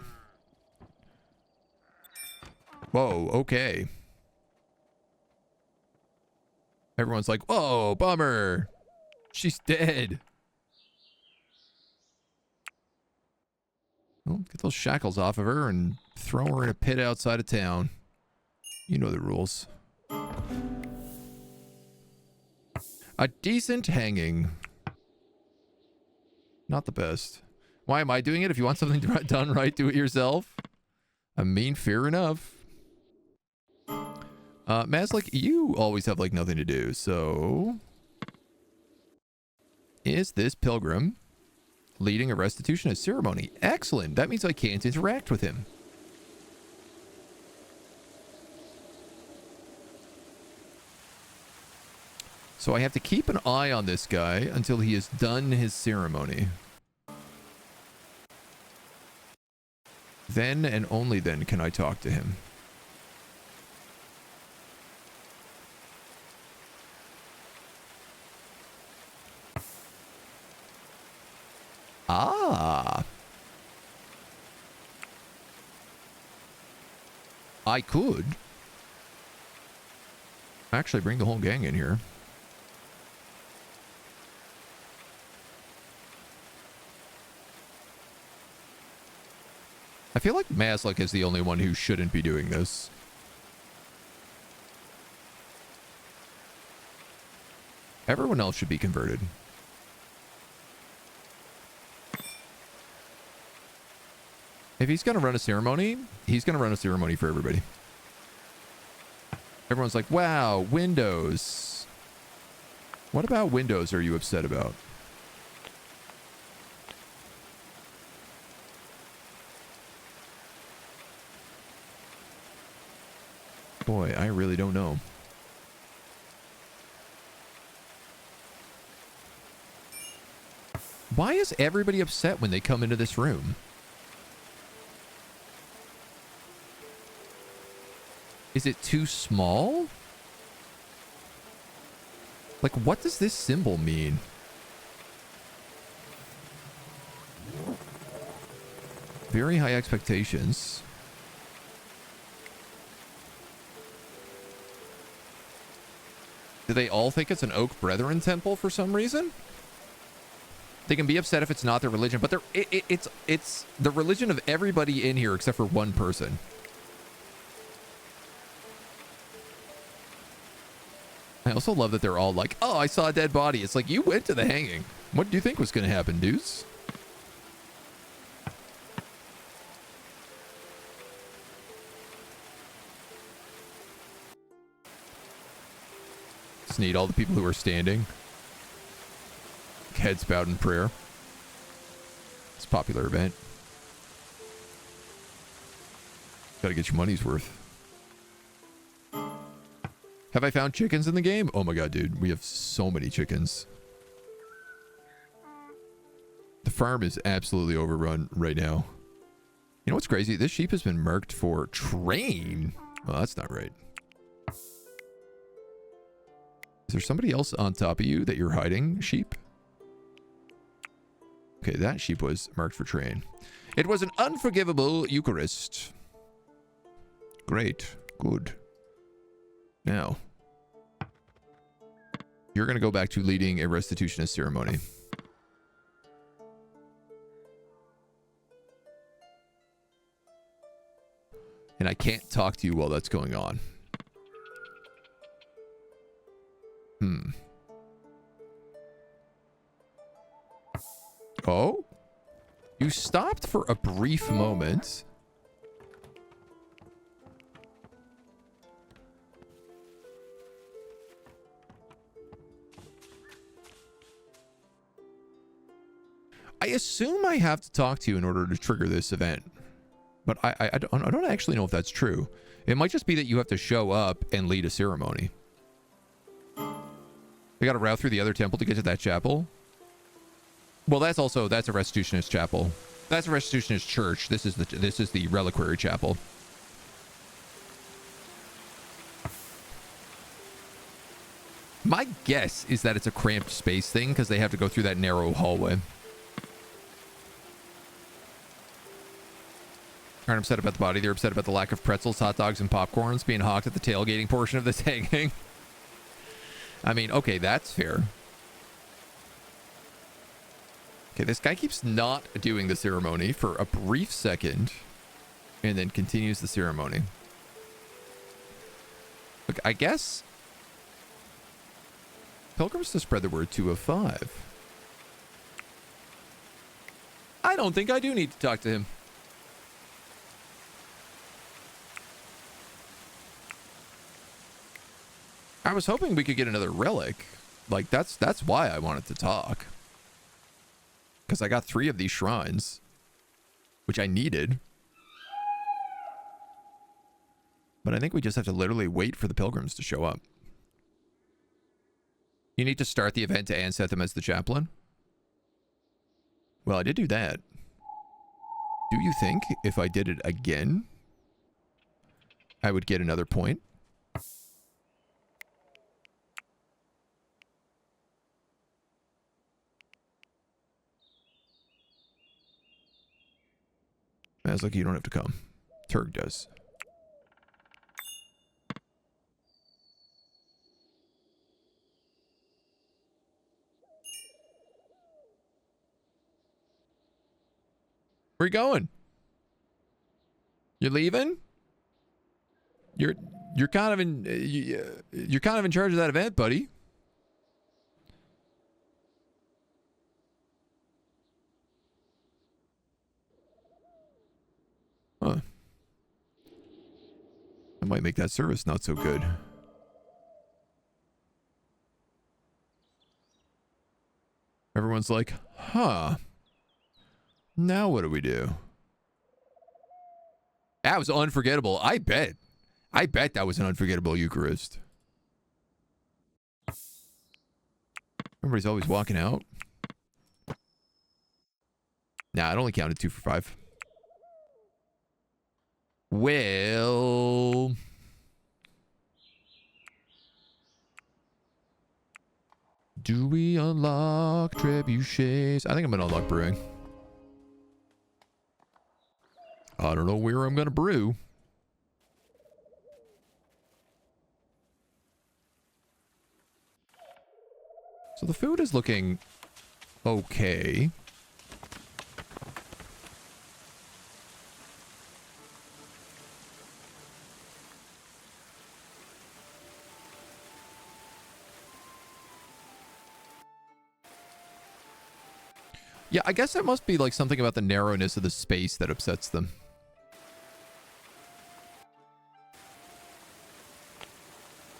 Whoa, okay. Everyone's like, whoa, bummer. She's dead. Well, get those shackles off of her and throw her in a pit outside of town. You know the rules. A decent hanging. Not the best. Why am I doing it? If you want something done right, do it yourself. I mean, fair enough. Maslik, you always have, like, nothing to do, so... Is this pilgrim leading a restitution ceremony? Excellent. That means I can't interact with him. So I have to keep an eye on this guy until he has done his ceremony. Then and only then can I talk to him. Ah. I could actually bring the whole gang in here. I feel like Maslik is the only one who shouldn't be doing this. Everyone else should be converted. If he's going to run a ceremony, he's going to run a ceremony for everybody. Everyone's like, wow, windows. What about windows are you upset about? Boy, I really don't know. Why is everybody upset when they come into this room? Is it too small? Like, what does this symbol mean? Very high expectations. Do they all think it's an Oak Brethren temple for some reason? They can be upset if it's not their religion, but it's the religion of everybody in here except for one person. I also love that they're all like, oh, I saw a dead body. It's like, you went to the hanging. What do you think was going to happen, dudes? Just need all the people who are standing. Heads bowed in prayer. It's a popular event. Gotta get your money's worth. Have I found chickens in the game? Oh my god, dude. We have so many chickens. The farm is absolutely overrun right now. You know what's crazy? This sheep has been marked for train. Well, that's not right. Is there somebody else on top of you that you're hiding, sheep? Okay, that sheep was marked for train. It was an unforgivable Eucharist. Great. Good. Now, you're going to go back to leading a restitutionist ceremony. And I can't talk to you while that's going on. Oh? You stopped for a brief moment. I assume I have to talk to you in order to trigger this event. But I don't actually know if that's true. It might just be that you have to show up and lead a ceremony. We got to route through the other temple to get to that chapel. Well, that's a restitutionist chapel. That's a restitutionist church. This is the reliquary chapel. My guess is that it's a cramped space thing because they have to go through that narrow hallway. Aren't upset about the body. They're upset about the lack of pretzels, hot dogs, and popcorns being hawked at the tailgating portion of this hanging. I mean, okay, that's fair. Okay, this guy keeps not doing the ceremony for a brief second and then continues the ceremony. Look, I guess pilgrims to spread the word 205. I don't think I do need to talk to him. I was hoping we could get another relic. Like, that's why I wanted to talk. Because I got 3 of these shrines, which I needed. But I think we just have to literally wait for the pilgrims to show up. You need to start the event and set them as the chaplain? Well, I did do that. Do you think if I did it again, I would get another point? I was like, you don't have to come. Turg does. Where you going? You leaving? You're kind of in you're kind of in charge of that event, buddy. Huh. I might make that service not so good. Everyone's like, huh. Now what do we do? That was unforgettable. I bet that was an unforgettable Eucharist. Everybody's always walking out. Nah, it only counted 2 for 5. Well, do we unlock trebuchets? I think I'm gonna unlock brewing. I don't know where I'm gonna brew. So the food is looking okay. Yeah, I guess it must be like something about the narrowness of the space that upsets them.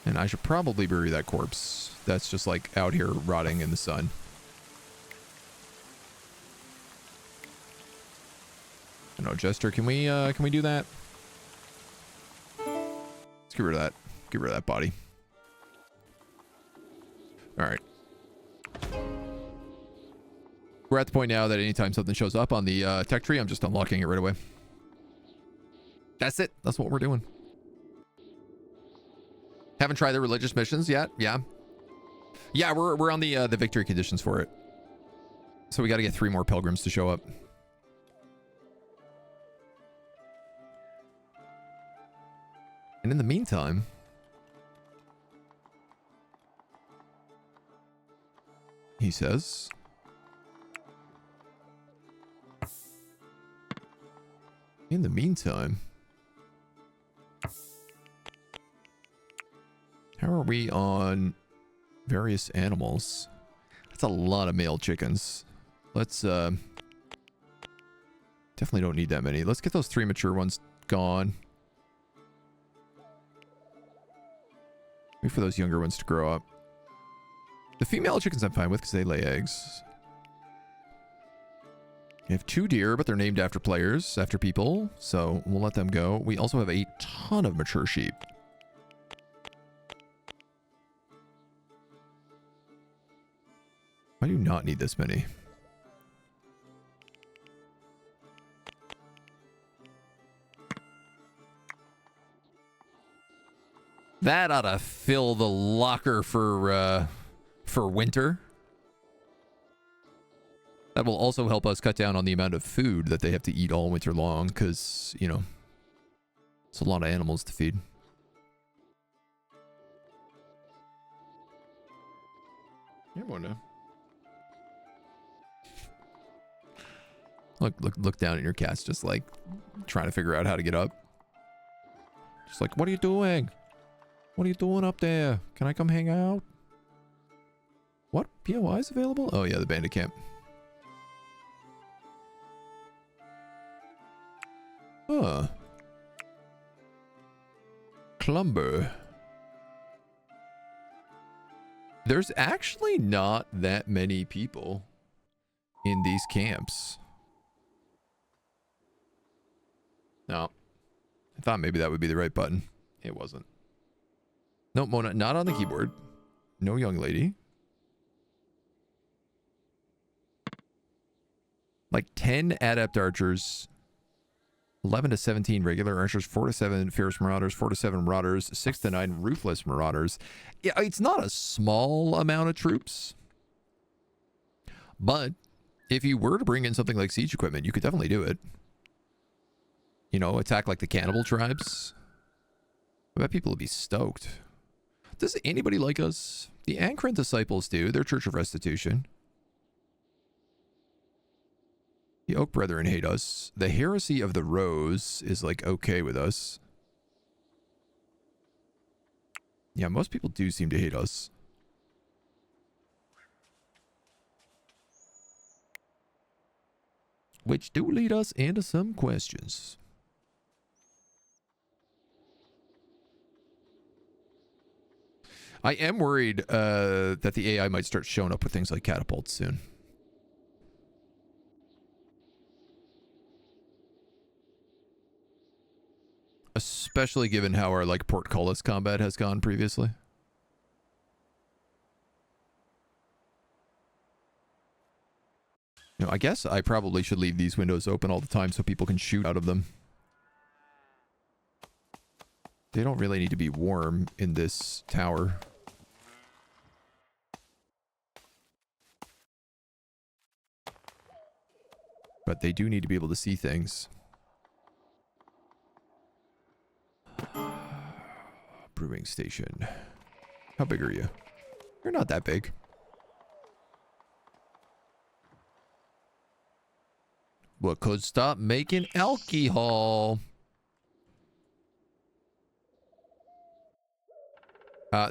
And I should probably bury that corpse. That's just like out here rotting in the sun. I don't know, Jester, can we do that? Let's get rid of that. Get rid of that body. Alright. We're at the point now that anytime something shows up on the tech tree, I'm just unlocking it right away. That's it. That's what we're doing. Haven't tried the religious missions yet. Yeah. Yeah, we're on the victory conditions for it. So we got to get 3 more pilgrims to show up. And in the meantime, he says, in the meantime, how are we on various animals? That's a lot of male chickens. Let's Definitely don't need that many. Let's get those 3 mature ones gone. Wait for those younger ones to grow up. The female chickens I'm fine with because they lay eggs. We have 2 deer, but they're named after players, after people, so we'll let them go. We also have a ton of mature sheep. I do not need this many. That ought to fill the locker for winter. That will also help us cut down on the amount of food that they have to eat all winter long, because, you know, it's a lot of animals to feed. Yeah, wonder. Look down at your cats, just like trying to figure out how to get up. Just like, what are you doing? What are you doing up there? Can I come hang out? What? POI is available? Oh yeah, the bandit camp. Huh. Clumber. There's actually not that many people in these camps. No. I thought maybe that would be the right button. It wasn't. No, Mona, not on the keyboard. No young lady. Like 10 adept archers, 11 to 17 regular archers, 4 to 7 fierce marauders, 4 to 7 marauders, 6 to 9 ruthless marauders. Yeah, it's not a small amount of troops. But if you were to bring in something like siege equipment, you could definitely do it. You know, attack like the cannibal tribes. I bet people would be stoked. Does anybody like us? The Ancrant Disciples do. They're Church of Restitution. The Oak Brethren hate us. The Heresy of the Rose is like okay with us. Yeah, most people do seem to hate us. Which do lead us into some questions. I am worried that the AI might start showing up with things like catapults soon. Especially given how our like portcullis combat has gone previously. You know, I guess I probably should leave these windows open all the time so people can shoot out of them. They don't really need to be warm in this tower. But they do need to be able to see things. Brewing station. How big are you? You're not that big. We could stop making alcohol.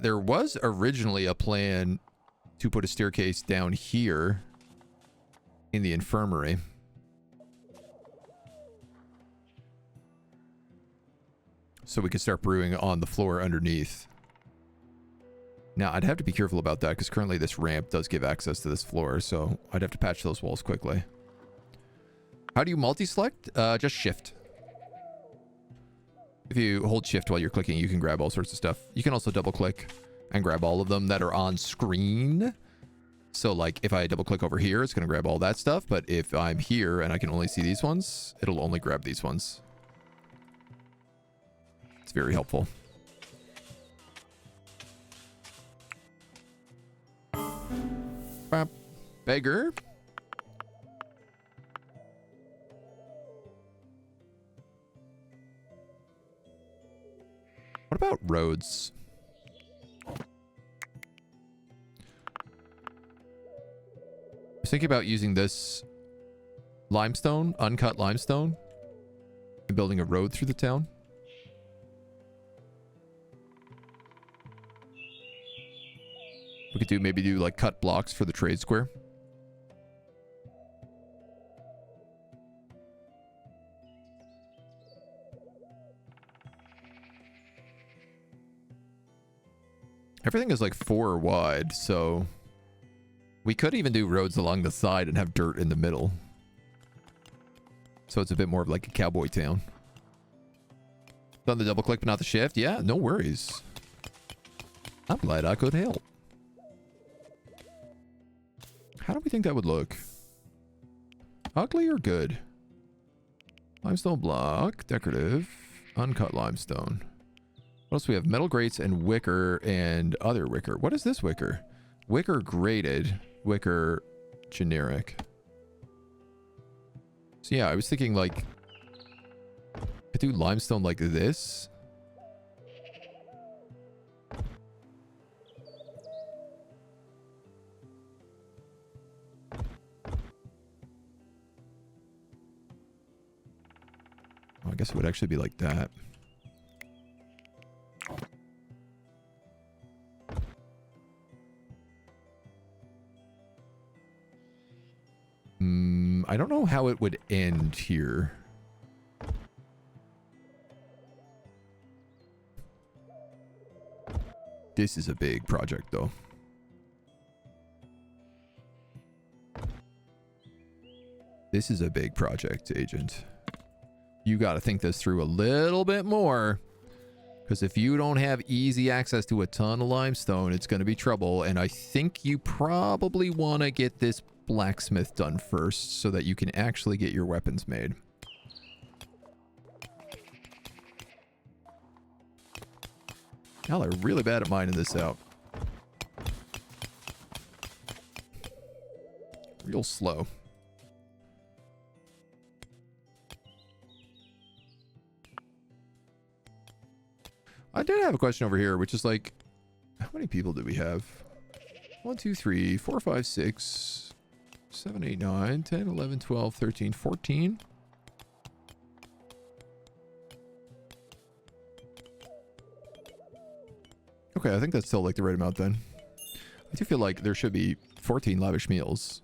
There was originally a plan to put a staircase down here in the infirmary. So we could start brewing on the floor underneath. Now, I'd have to be careful about that because currently this ramp does give access to this floor, so I'd have to patch those walls quickly. How do you multi-select? Just shift. If you hold shift while you're clicking, you can grab all sorts of stuff. You can also double click and grab all of them that are on screen. So like if I double click over here, it's going to grab all that stuff. But if I'm here and I can only see these ones, it'll only grab these ones. It's very helpful. Beggar. What about roads? I was thinking about using this limestone, uncut limestone, and building a road through the town. We could maybe do like cut blocks for the trade square. Everything is like 4 wide, so we could even do roads along the side and have dirt in the middle. So it's a bit more of like a cowboy town. Done the double click but not the shift? Yeah, no worries. I'm glad I could help. How do we think that would look? Ugly or good? Limestone block, decorative, uncut limestone. What else do we have? Metal grates and wicker and other wicker. What is this wicker? Wicker graded, wicker generic. So yeah, I was thinking like, I do limestone like this. Oh, I guess it would actually be like that. I don't know how it would end here. This is a big project, though. This is a big project, Agent. You got to think this through a little bit more. Because if you don't have easy access to a ton of limestone, it's going to be trouble. And I think you probably want to get this blacksmith done first so that you can actually get your weapons made. Y'all are really bad at mining this out. Real slow. I did have a question over here, which is like, how many people do we have? 1, 2, 3, 4, 5, 6, 7, 8, 9, 10, 11, 12, 13, 14. Okay, I think that's still like the right amount then. I do feel like there should be 14 lavish meals.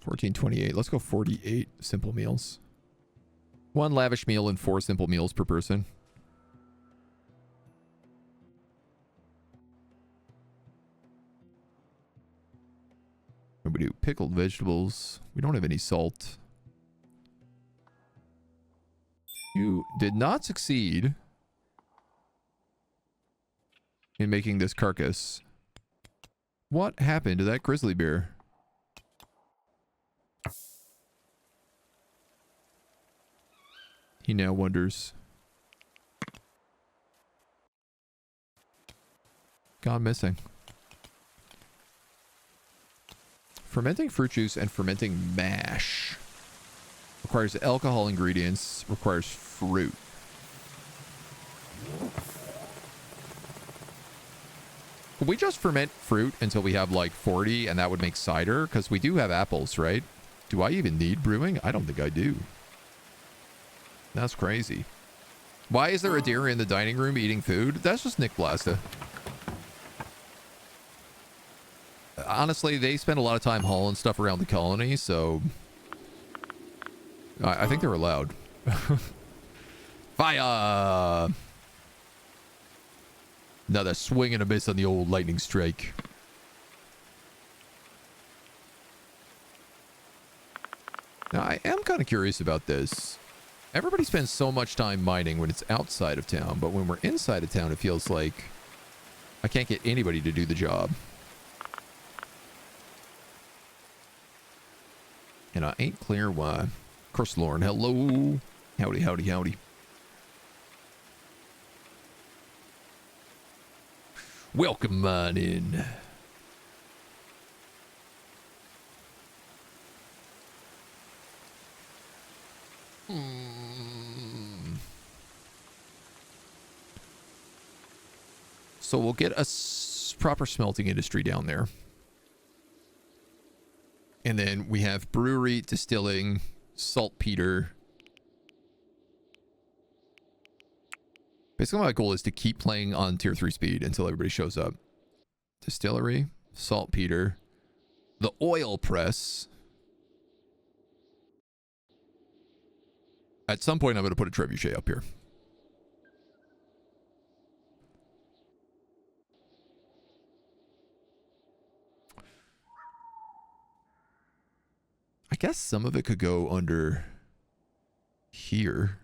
$14.28. Let's go 48 simple meals. 1 lavish meal and 4 simple meals per person. What do we do? Pickled vegetables. We don't have any salt. You did not succeed in making this carcass. What happened to that grizzly bear? He now wonders. Gone missing. Fermenting fruit juice and fermenting mash. Requires alcohol ingredients. Requires fruit. Could we just ferment fruit until we have like 40 and that would make cider? Because we do have apples, right? Do I even need brewing? I don't think I do. That's crazy. Why is there a deer in the dining room eating food? That's just Nick Blasta. Honestly, they spend a lot of time hauling stuff around the colony, so I think they're allowed. Fire! Another swing and a miss on the old lightning strike. Now, I am kind of curious about this. Everybody spends so much time mining when it's outside of town, but when we're inside of town, it feels like I can't get anybody to do the job. And I ain't clear why. Of course, Lauren, hello. Howdy, howdy, howdy. Welcome on in. So we'll get a proper smelting industry down there. And then we have brewery, distilling, saltpeter. Basically, my goal is to keep playing on tier 3 speed until everybody shows up. Distillery, saltpeter, the oil press. At some point, I'm going to put a trebuchet up here. I guess some of it could go under here.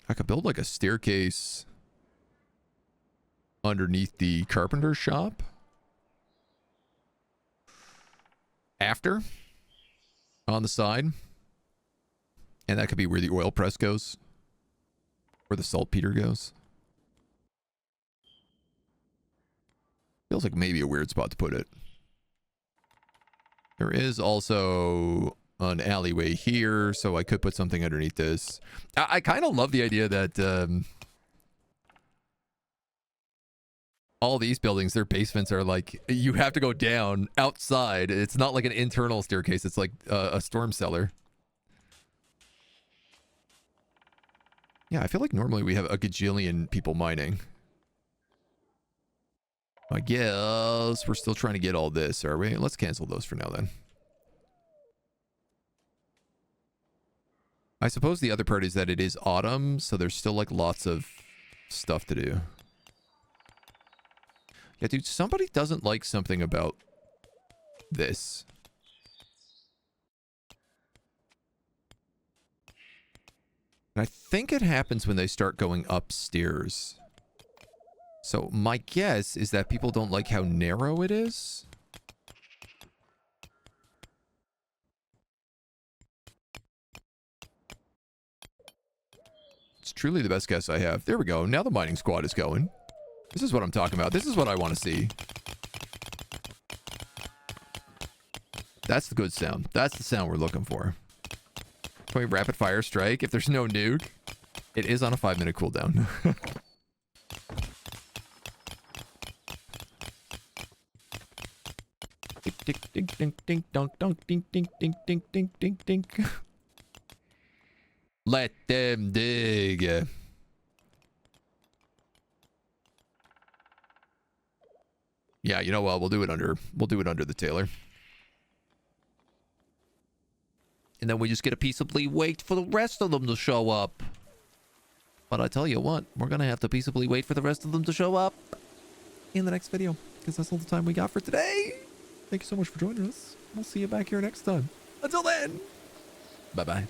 I could build like a staircase underneath the carpenter shop. After, on the side. And that could be where the oil press goes. Where the saltpeter goes. Feels like maybe a weird spot to put it. There is also an alleyway here, so I could put something underneath this. I kind of love the idea that all these buildings, their basements are like, you have to go down outside. It's not like an internal staircase. It's like a storm cellar. Yeah, I feel like normally we have a gajillion people mining. I guess we're still trying to get all this, are we? Let's cancel those for now then. I suppose the other part is that it is autumn, so there's still like lots of stuff to do. Yeah, dude, somebody doesn't like something about this. And I think it happens when they start going upstairs. So my guess is that people don't like how narrow it is. It's truly the best guess I have. There we go. Now the mining squad is going. This is what I'm talking about. This is what I want to see. That's the good sound. That's the sound we're looking for. Can we rapid fire strike if there's no nuke? It is on a 5-minute cooldown. Ding ding ding ding dong dong ding ding ding ding ding ding ding. Let them dig. Yeah, you know what? We'll do it under the tailor. And then we just get to peaceably wait for the rest of them to show up. But I tell you what, we're going to have to peaceably wait for the rest of them to show up in the next video. Because that's all the time we got for today. Thank you so much for joining us. We'll see you back here next time. Until then, bye-bye.